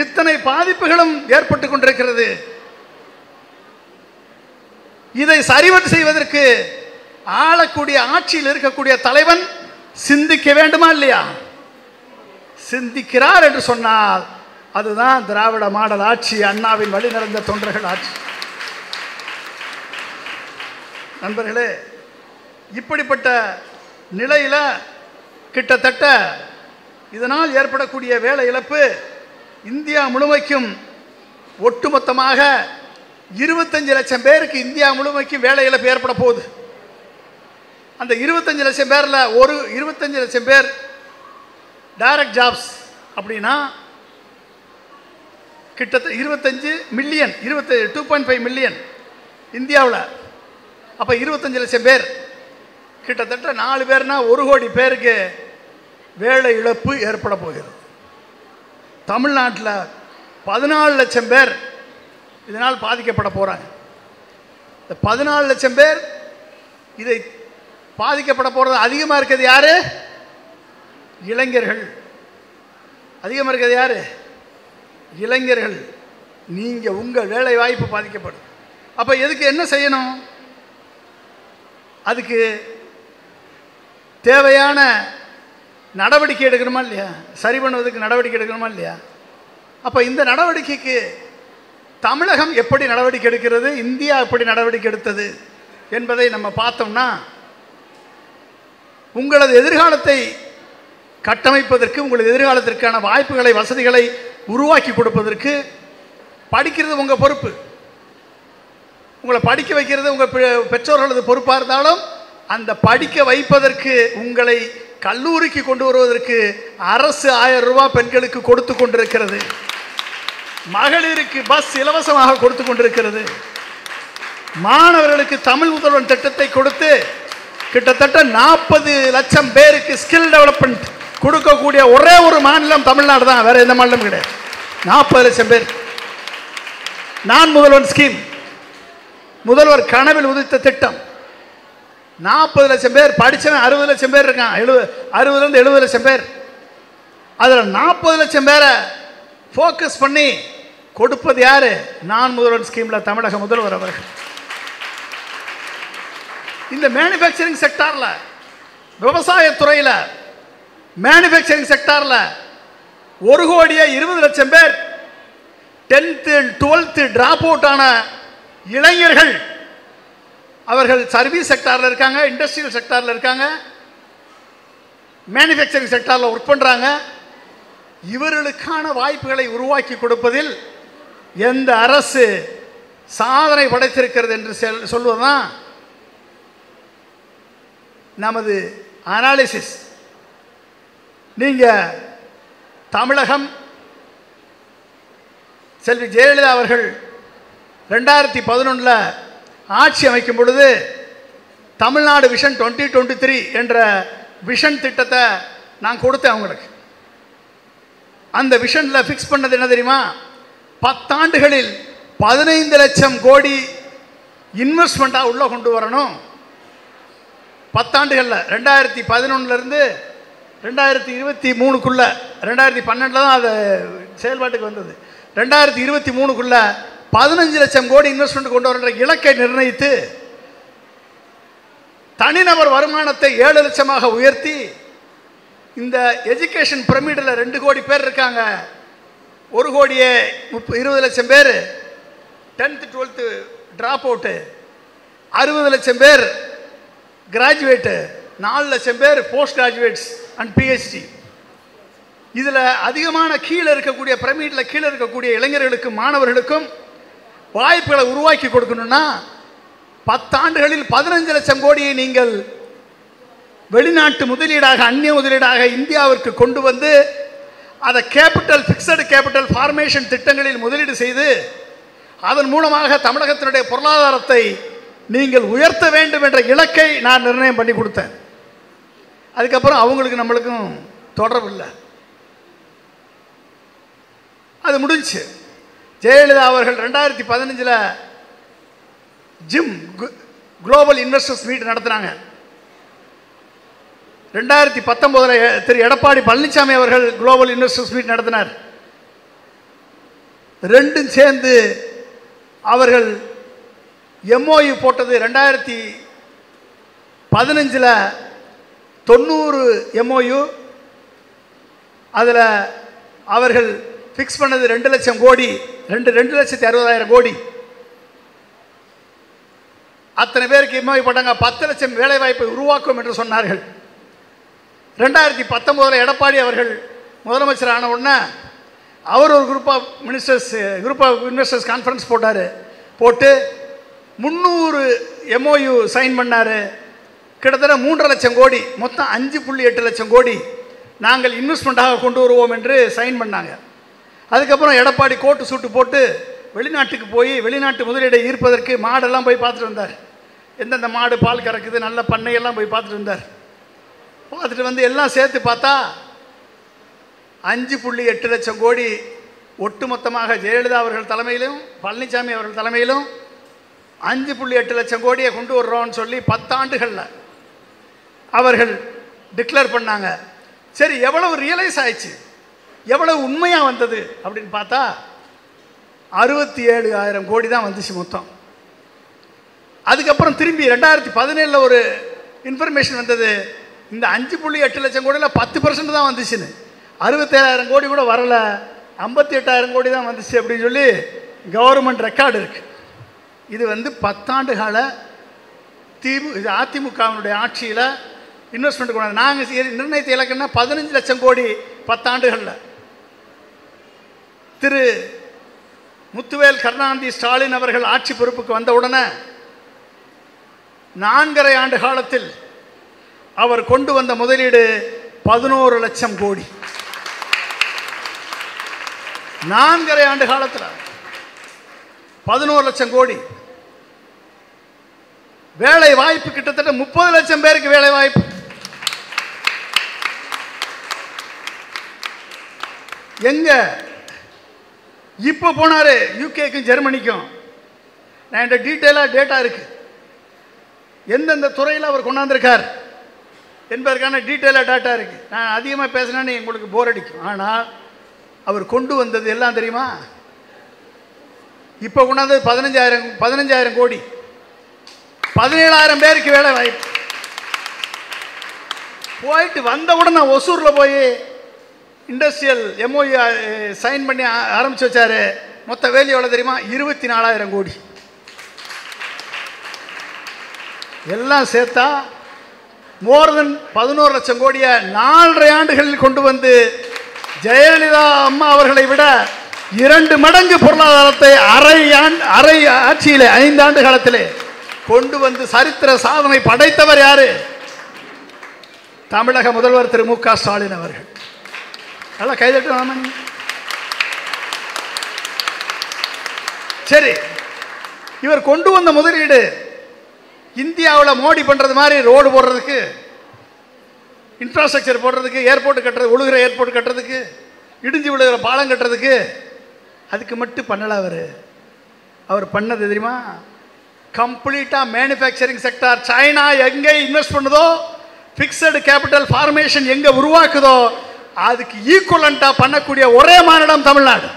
இத்தனை பாதிப்புகளும் ஏற்பட்டு கொண்டிருக்கிறது. இதை சரிவன் செய்வதற்கு ஆளக்கூடிய ஆட்சியில் இருக்கக்கூடிய தலைவன் சிந்திக்க வேண்டுமா இல்லையா? சிந்திக்கிறார் என்று சொன்னால் அதுதான் திராவிட மாடல் ஆட்சி, அண்ணாவின் வழி நடந்த தொண்டர்கள் ஆட்சி. நண்பர்களே, இப்படிப்பட்ட நிலையில் கிட்டத்தட்ட இதனால் ஏற்படக்கூடிய வேலை இழப்பு இந்தியா முழுமைக்கும் ஒட்டுமொத்தமாக 25 லட்சம் பேருக்கு இந்தியா முழுமைக்கும் வேலை இழப்பு ஏற்பட போகுது. அந்த 25 லட்சம் பேரில் ஒரு 25 லட்சம் பேர் டைரக்ட் ஜாப்ஸ் அப்படின்னா கிட்டத்தட்ட 25 மில்லியன் 2.5 மில்லியன் இந்தியாவில். அப்போ 25 லட்சம் பேர் கிட்டத்தட்ட 4 பேர்னா 1 கோடி பேருக்கு வேலை இழப்பு ஏற்பட போகிறது. தமிழ்நாட்டில் 14 லட்சம் பேர் இதனால் பாதிக்கப்பட போகிறாங்க. இந்த 14 லட்சம் பேர் இதை பாதிக்கப்பட போகிறது. அதிகமாக இருக்கிறது யாரு? இளைஞர்கள். அதிகமாக இருக்கிறது யாரு? இளைஞர்கள். நீங்கள் உங்கள் வேலை வாய்ப்பு பாதிக்கப்படும். அப்போ எதுக்கு என்ன செய்யணும்? அதுக்கு தேவையான நடவடிக்கை எடுக்கணுமா இல்லையா? சரி பண்ணுவதற்கு நடவடிக்கை எடுக்கணுமா இல்லையா? அப்போ இந்த நடவடிக்கைக்கு தமிழகம் எப்படி நடவடிக்கை எடுக்கிறது, இந்தியா எப்படி நடவடிக்கை எடுத்தது என்பதை நம்ம பார்த்தோம்னா, உங்களது எதிர்காலத்தை கட்டமைப்பதற்கு, உங்களது எதிர்காலத்திற்கான வாய்ப்புகளை, வசதிகளை உருவாக்கி கொடுப்பதற்கு படிக்கிறது உங்கள் பொறுப்பு. உங்களை படிக்க வைக்கிறது உங்கள் பெற்றோர்களது பொறுப்பாக இருந்தாலும், அந்த படிக்க வைப்பதற்கு உங்களை கல்லூரிக்கு கொண்டு வருவதற்கு அரசு 1000 ரூபாய் பெண்களுக்கு கொடுத்து கொண்டிருக்கிறது. மகளிருக்கு பஸ் இலவசமாக கொடுத்து கொண்டிருக்கிறது. மாணவர்களுக்கு தமிழ் முதல்வன் திட்டத்தை கொடுத்து கிட்டத்தட்ட 40 லட்சம் பேருக்கு ஸ்கில் டெவலப்மெண்ட் கொடுக்கக்கூடிய ஒரே ஒரு மாநிலம் தமிழ்நாடு தான். வேற எந்த மாநிலம் கிடையாது. 40 லட்சம் பேர். நான் முதல்வன் ஸ்கீம், முதல்வர் கனவில் உதித்த திட்டம். 40 லட்சம் பேர் படித்தவன் 60 லட்சம் பேர் இருக்கான். 60லேருந்து 70 லட்சம் பேர். அதில் 40 லட்சம் பேரை ஃபோக்கஸ் பண்ணி கொடுப்பது யாரு? நான் முதல்வன் ஸ்கீமில் தமிழக முதல்வர் அவர்கள். இந்த மேனுஃபேக்சரிங் செக்டாரில், விவசாயத்துறையில், மேனுஃபேக்சரிங் செக்டாரில் 1 கோடியே 20 லட்சம் பேர் 10th 12th டிராப் அவுட் ஆன இளைஞர்கள். அவர்கள் சர்வீஸ் செக்டாரில் இருக்காங்க, இண்டஸ்ட்ரியல் செக்டாரில் இருக்காங்க, மேனுஃபேக்சரிங் செக்டாரில் ஒர்க் பண்ணுறாங்க. இவர்களுக்கான வாய்ப்புகளை உருவாக்கி கொடுப்பதில் எந்த அரசு சாதனை படைத்திருக்கிறது என்று சொல்வதுதான் நமது அனாலிசிஸ். நீங்கள் தமிழகம் செல்வி ஜெயலலிதா அவர்கள் 2011 ஆட்சி அமைக்கும் பொழுது தமிழ்நாடு விஷன் 2023 என்ற விஷன் திட்டத்தை நான் கொடுத்தேன் அவங்களுக்கு. அந்த விஷனில் ஃபிக்ஸ் பண்ணது என்ன தெரியுமா? 10 ஆண்டுகளில் 15 லட்சம் கோடி இன்வெஸ்ட்மெண்ட்டாக உள்ளே கொண்டு வரணும். 10 ஆண்டுகளில் 2011லேருந்து 2023க்குள்ளே, 2012 தான் அது செயல்பாட்டுக்கு வந்தது. 2023க்குள்ளே 15 லட்சம் கோடி இன்வெஸ்ட்மெண்ட் கொண்டு வர இலக்கை நிர்ணயித்து தனிநபர் வருமானத்தை 7 லட்சமாக உயர்த்தி, இந்த எஜுகேஷன் பிரமிடில் 2 கோடி பேர் இருக்காங்க. 1 கோடியே 20 லட்சம் பேர் 10th 12th டிராப் அவுட்டு, 60 லட்சம் பேர் கிராஜுவேட்டு, 4 லட்சம் பேர் போஸ்ட் கிராஜுவேட்ஸ் அண்ட் பிஹெச்டி. இதில் அதிகமான கீழே இருக்கக்கூடிய பிரமிடில் கீழே இருக்கக்கூடிய இளைஞர்களுக்கும் மாணவர்களுக்கும் வாய்ப்புகளை உருவாக்கி கொடுக்கணும்னா 10 ஆண்டுகளில் 15 லட்சம் கோடியை நீங்கள் வெளிநாட்டு முதலீடாக, அந்நிய முதலீடாக இந்தியாவிற்கு கொண்டு வந்து அதை ஃபிக்ஸடு கேபிட்டல் ஃபார்மேஷன் திட்டங்களில் முதலீடு செய்து அதன் மூலமாக தமிழகத்தினுடைய பொருளாதாரத்தை நீங்கள் உயர்த்த வேண்டும் என்ற இலக்கை நான் நிர்ணயம் பண்ணி கொடுத்தேன். அதுக்கப்புறம் அவங்களுக்கு நம்மளுக்கும் தொடர்பு இல்லை, அது முடிஞ்சு. ஜெயலலிதா அவர்கள் 2015 ஜிம் குளோபல் இன்வெஸ்டர்ஸ் மீட் நடத்தினாங்க. 2019 திரு எடப்பாடி பழனிசாமி அவர்கள் குளோபல் இன்வெஸ்டர்ஸ் மீட் நடத்தினார். ரெண்டும் சேர்ந்து அவர்கள் எம்ஓயு போட்டது 2015 90 எம்ஓயு. அதில் அவர்கள் ஃபிக்ஸ் பண்ணது 2 லட்சம் கோடி, 2,60,000 கோடி. அத்தனை பேருக்கு எம்ஓயு போட்டாங்க. 10 லட்சம் வேலைவாய்ப்பை உருவாக்கும் என்று சொன்னார்கள். 2019 எடப்பாடி அவர்கள் முதலமைச்சர் ஆன உடனே அவர் ஒரு குரூப் ஆஃப் இன்வெஸ்டர்ஸ் கான்ஃபரன்ஸ் போட்டு 300 எம்ஓயு சைன் பண்ணார். கிட்டத்தட்ட 3.5 லட்சம் கோடி, மொத்தம் 5.8 லட்சம் கோடி நாங்கள் இன்வெஸ்ட்மெண்ட்டாக கொண்டு வருவோம் என்று சைன் பண்ணாங்க. அதுக்கப்புறம் எடப்பாடி கோட்டு சூட்டு போட்டு வெளிநாட்டுக்கு போய் வெளிநாட்டு முதலீடை ஈர்ப்பதற்கு மாடெல்லாம் போய் பார்த்துட்டு வந்தார். எந்தெந்த மாடு பால் கறக்குது, நல்ல பண்ணையெல்லாம் போய் பார்த்துட்டு வந்தார். பார்த்துட்டு வந்து எல்லாம் சேர்த்து பார்த்தா 5.8 லட்சம் கோடி ஒட்டுமொத்தமாக ஜெயலலிதா அவர்கள் தலைமையிலும் பழனிசாமி அவர்கள் தலைமையிலும் 5.8 லட்சம் கோடியை கொண்டு வர்றோம்னு சொல்லி 10 ஆண்டுகளில் அவர்கள் டிக்ளேர் பண்ணாங்க. சரி, எவ்வளவு ரியலைஸ் ஆயிடுச்சு, எவ்வளவு உண்மையாக வந்தது அப்படின்னு பார்த்தா 67,000 கோடி தான் வந்துச்சு மொத்தம். அதுக்கப்புறம் திரும்பி 2017 ஒரு இன்ஃபர்மேஷன் வந்தது, இந்த 5.8 லட்சம் கோடியில் 10% தான் வந்துச்சுன்னு. 67,000 கோடி கூட வரல, 58,000 கோடி தான் வந்துச்சு அப்படின்னு சொல்லி கவர்மெண்ட் ரெக்கார்டு இருக்குது. இது 10 ஆண்டு கால அதிமுகவினுடைய ஆட்சியில் இன்வெஸ்ட்மெண்ட் கொண்டாந்து நாங்கள் நிர்ணயித்த இலக்குன்னா 15 லட்சம் கோடி 10 ஆண்டுகளில். திரு முத்துவேல் கருணாநிதி ஸ்டாலின் அவர்கள் ஆட்சி பொறுப்புக்கு வந்த உடனே 4.5 ஆண்டு காலத்தில் அவர் கொண்டு வந்த முதலீடு 11 லட்சம் கோடி. 4.5 ஆண்டு காலத்தில் 11 லட்சம் கோடி. வேலை வாய்ப்பு கிட்டத்தட்ட 30 லட்சம் பேருக்கு வேலை வாய்ப்பு. எங்க இப்போ போனாரு யூகேக்கும் ஜெர்மனிக்கும். நான் இந்த டீட்டெயிலாக டேட்டா இருக்கு, எந்தெந்த துறையில் அவர் கொண்டாந்துருக்கார் என்பதற்கான டீட்டெயிலாக டேட்டா இருக்கு. நான் அதிகமாக பேசினேன்னு உங்களுக்கு போர் அடிக்கும். ஆனால் அவர் கொண்டு வந்தது எல்லாம் தெரியுமா? இப்போ கொண்டாந்து 15,000 கோடி, 17,000 பேருக்கு வேலை வாய்ப்பு. போயிட்டு வந்த உடனே ஒசூரில் போய் இண்டஸ்ட்ரியல் எம்ஓயு சைன் பண்ணி ஆரம்பிச்சு வச்சாரு. மொத்த வேலை எவ்வளோ தெரியுமா? 24,000 கோடி. எல்லாம் சேர்த்தா மோர் தென் 11 லட்சம் கோடியை 4.5 ஆண்டுகளில் கொண்டு வந்து ஜெயலலிதா அம்மா அவர்களை விட 2 மடங்கு பொருளாதாரத்தை அரை ஆட்சியிலே 5 ஆண்டு காலத்திலே கொண்டு வந்து சரித்திர சாதனை படைத்தவர் யாரு? தமிழக முதல்வர் திரு மு க ஸ்டாலின் அவர்கள். நல்லா கைதட்டு. சரி, இவர் கொண்டு வந்த முதலீடு இந்தியாவில் மோடி பண்ணுறது மாதிரி ரோடு போடுறதுக்கு, இன்ஃப்ராஸ்ட்ரக்சர் போடுறதுக்கு, ஏர்போர்ட் கட்டுறது, ஒழுகிற ஏர்போர்ட் கட்டுறதுக்கு, இடிஞ்சு விழுகிற பாலம் கட்டுறதுக்கு, அதுக்கு மட்டும் பண்ணல. அவர் பண்ணது தெரியுமா? கம்ப்ளீட்டாக மேனுஃபேக்சரிங் செக்டார். சைனா எங்கே இன்வெஸ்ட் பண்ணுதோ, ஃபிக்ஸடு கேபிட்டல் ஃபார்மேஷன் எங்கே உருவாக்குதோ அதுக்கு ஈக்குவலண்ட்டாக பண்ணக்கூடிய ஒரே மாநிலம் Tamil Nadu.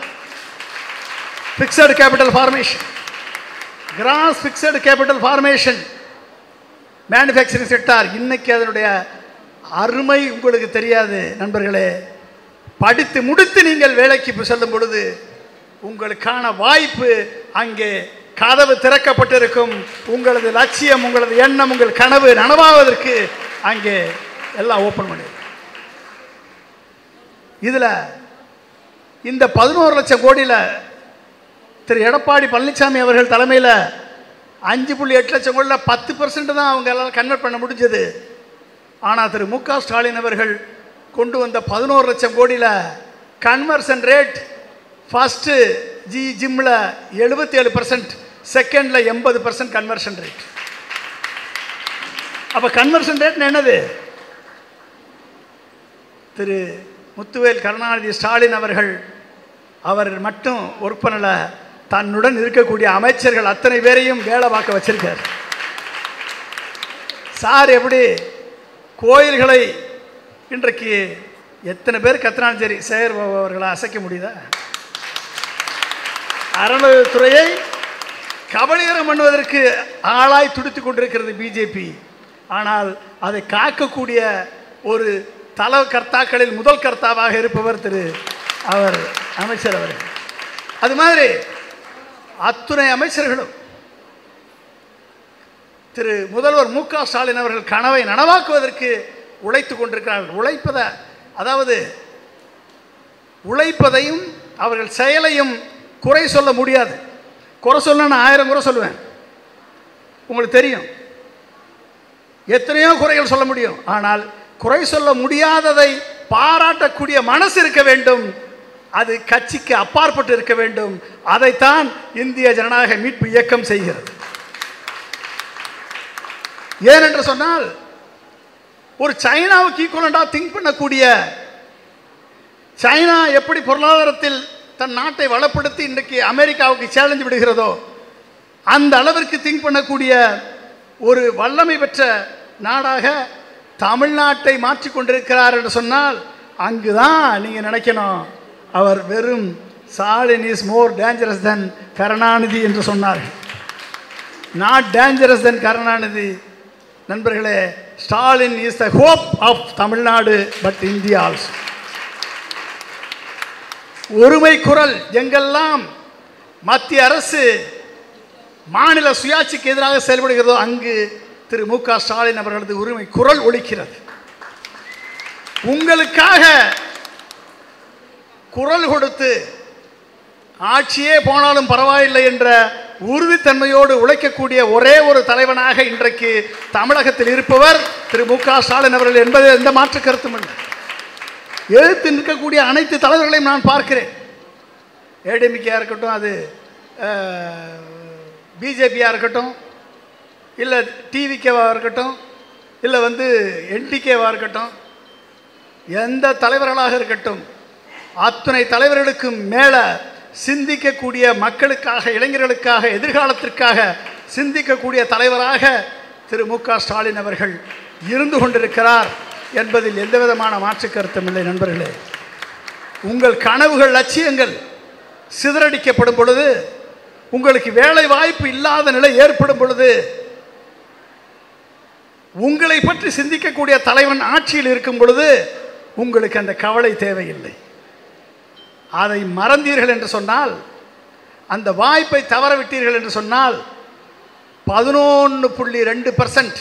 Fixed capital formation, cross fixed capital formation, manufacturing sector. இன்னைக்கு அதனுடைய அருமை உங்களுக்கு தெரியாது நண்பர்களே. படித்து முடித்து நீங்கள் வேலைக்கு செல்லும் பொழுது உங்களுக்கான வாய்ப்பு அங்கே கதவு திறக்கப்பட்டிருக்கும். உங்களது லட்சியம், உங்களது எண்ணம், உங்கள் கனவு நனவாவதற்கு அங்கே எல்லாம் ஓப்பன் பண்ணி. இதில் இந்த 11 லட்சம் கோடியில் திரு எடப்பாடி பழனிசாமி அவர்கள் தலைமையில் 5.8 லட்சம் கோடியில் 10% தான் அவங்க எல்லாம் கன்வெர்ட் பண்ண முடிஞ்சது. ஆனால் திரு மு க ஸ்டாலின் அவர்கள் கொண்டு வந்த 11 லட்சம் கோடியில் கன்வர்ஷன் ரேட் ஃபஸ்ட்டு ஜிம்மில் 77%, செகண்டில் 80% கன்வர்ஷன் ரேட். அப்போ கன்வர்ஷன் ரேட்னு என்னது? திரு முத்துவேல் கருணாநிதி ஸ்டாலின் அவர்கள் அவர் மட்டும் ஒர்க் பண்ணல, தன்னுடன் இருக்கக்கூடிய அமைச்சர்கள் அத்தனை பேரையும் வேலை பார்க்க வச்சிருக்கார். சார் எப்படி கோயில்களை இன்றைக்கு எத்தனை பேர் கத்தினாலும் சரி சேகர் பாபு அவர்களை அசைக்க முடியுதா? அறநிலையத்துறையை கபலீகரம் பண்ணுவதற்கு ஆளாய் துடித்துக் கொண்டிருக்கிறது பிஜேபி. ஆனால் அதை காக்கக்கூடிய ஒரு தல கர்த்தாக்களில் முதல் கர்த்தாவாக இருப்பவர் திரு அவர் அமைச்சர் அவர்கள். அது மாதிரி அத்துணை அமைச்சர்களும் திரு முதல்வர் மு க ஸ்டாலின் அவர்கள் கனவை நனவாக்குவதற்கு உழைத்து கொண்டிருக்கிறார்கள். அதாவது உழைப்பதையும் அவர்கள் செயலையும் குறை சொல்ல முடியாது. குறை சொல்ல நான் 1000 குறை சொல்லுவேன், உங்களுக்கு தெரியும். எத்தனையோ குறைகள் சொல்ல முடியும். ஆனால் குறை சொல்ல முடியாததை பாராட்டக்கூடிய மனசு இருக்க வேண்டும். அது கட்சிக்கு அப்பாற்பட்டு இருக்க வேண்டும். அதைத்தான் இந்திய ஜனநாயக மீட்பு இயக்கம் செய்கிறது. ஏனென்று சொன்னால் ஒரு சைனாவுக்கு ஈக்குவலண்டாக திங்க் பண்ணக்கூடிய, சைனா எப்படி பொருளாதாரத்தில் தன் நாட்டை வளப்படுத்தி இன்றைக்கு அமெரிக்காவுக்கு சேலஞ்சு விடுகிறதோ அந்த அளவிற்கு திங்க் பண்ணக்கூடிய ஒரு வல்லமை பெற்ற நாடாக தமிழ்நாட்டை மாற்றிக்கொண்டிருக்கிறார் என்று சொன்னால் அங்குதான் நீங்கள் நினைக்கணும், அவர் வெறும் ஸ்டாலின் இஸ் மோர் டேஞ்சரஸ் தென் கருணாநிதி என்று சொன்னார்கள். நாட் டேஞ்சரஸ் தென் கருணாநிதி. நண்பர்களே, Stalin is the hope of Tamil Nadu but India also. ஒருமை குரல் எங்கெல்லாம் மத்திய அரசு மாநில சுயாட்சிக்கு எதிராக செயல்படுகிறதோ அங்கு திரு மு க ஸ்டாலின் அவர்களது உரிமை குரல் ஒலிக்கிறது. உங்களுக்காக குரல் கொடுத்து ஆட்சியே போனாலும் பரவாயில்லை என்ற உறுதித்தன்மையோடு உழைக்கக்கூடிய ஒரே ஒரு தலைவனாக இன்றைக்கு தமிழகத்தில் இருப்பவர் திரு மு க ஸ்டாலின் அவர்கள் என்பது எந்த மாற்று கருத்தும் இல்லை. எழுத்து நிற்கக்கூடிய அனைத்து தலைவர்களையும் நான் பார்க்கிறேன். ஏடிஎம்கேயாக இருக்கட்டும், அது பிஜேபியாக இருக்கட்டும், இல்லை டிவிகேவாக இருக்கட்டும், இல்லை என்டிகேவாக இருக்கட்டும், எந்த தலைவர்களாக இருக்கட்டும், அத்தனை தலைவர்களுக்கும் மேலே சிந்திக்கக்கூடிய, மக்களுக்காக, இளைஞர்களுக்காக, எதிர்காலத்திற்காக சிந்திக்கக்கூடிய தலைவராக திரு மு க ஸ்டாலின் அவர்கள் இருந்து கொண்டிருக்கிறார் என்பதில் எந்த விதமான மாற்று கருத்தும் இல்லை. நண்பர்களே, உங்கள் கனவுகள், லட்சியங்கள் சிதறடிக்கப்படும் பொழுது, உங்களுக்கு வேலை வாய்ப்பு இல்லாத நிலை ஏற்படும் பொழுது, உங்களை பற்றி சிந்திக்கக்கூடிய தலைவன் ஆட்சியில் இருக்கும் பொழுது உங்களுக்கு அந்த கவலை தேவையில்லை. அதை மறந்தீர்கள் என்று சொன்னால், அந்த வாய்ப்பை தவறவிட்டீர்கள் என்று சொன்னால் 11.2%,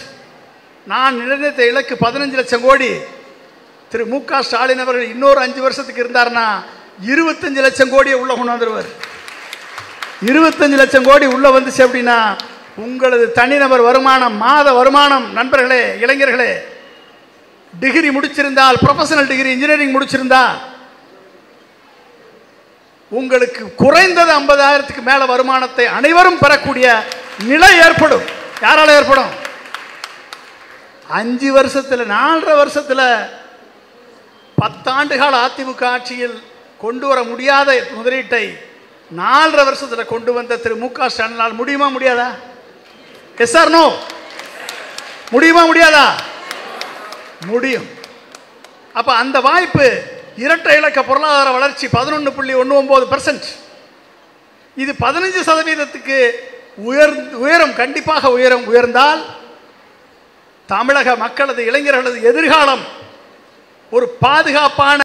நான் நிர்ணயித்த இலக்கு 15 லட்சம் கோடி. திரு மு க ஸ்டாலின் அவர்கள் இன்னொரு 5 வருஷத்துக்கு இருந்தார்னா 25 லட்சம் கோடியை உள்ள கொண்டு வந்துடுவார். 25 லட்சம் கோடி உள்ள வந்துச்சு அப்படின்னா உங்களது தனிநபர் வருமானம், மாத வருமானம், நண்பர்களே, இளைஞர்களே, டிகிரி முடிச்சிருந்தால், ப்ரொஃபஷனல் டிகிரி இன்ஜினியரிங் முடிச்சிருந்தா உங்களுக்கு குறைந்தது 50,000க்கு மேல வருமானத்தை அனைவரும் பெறக்கூடிய நிலை ஏற்படும். யாரால ஏற்படும்? 5 வருஷத்தில், 4.5 வருஷத்தில், 10 ஆண்டு கால அதிமுக ஆட்சியில் கொண்டு வர முடியாத முதலீட்டை 4.5 வருஷத்தில் கொண்டு வந்த திரு மு க ஸ்டாலினால் முடியுமா முடியாதா? Yes or no? முடியுமா முடியாதா? முடியும். அப்ப அந்த வாய்ப்பு, இரட்டை இலக்க பொருளாதார வளர்ச்சி 11.19%, இது 15%க்கு உயரும், கண்டிப்பாக உயர்ந்தால் தமிழக மக்களது, இளைஞர்களது எதிர்காலம் ஒரு பாதுகாப்பான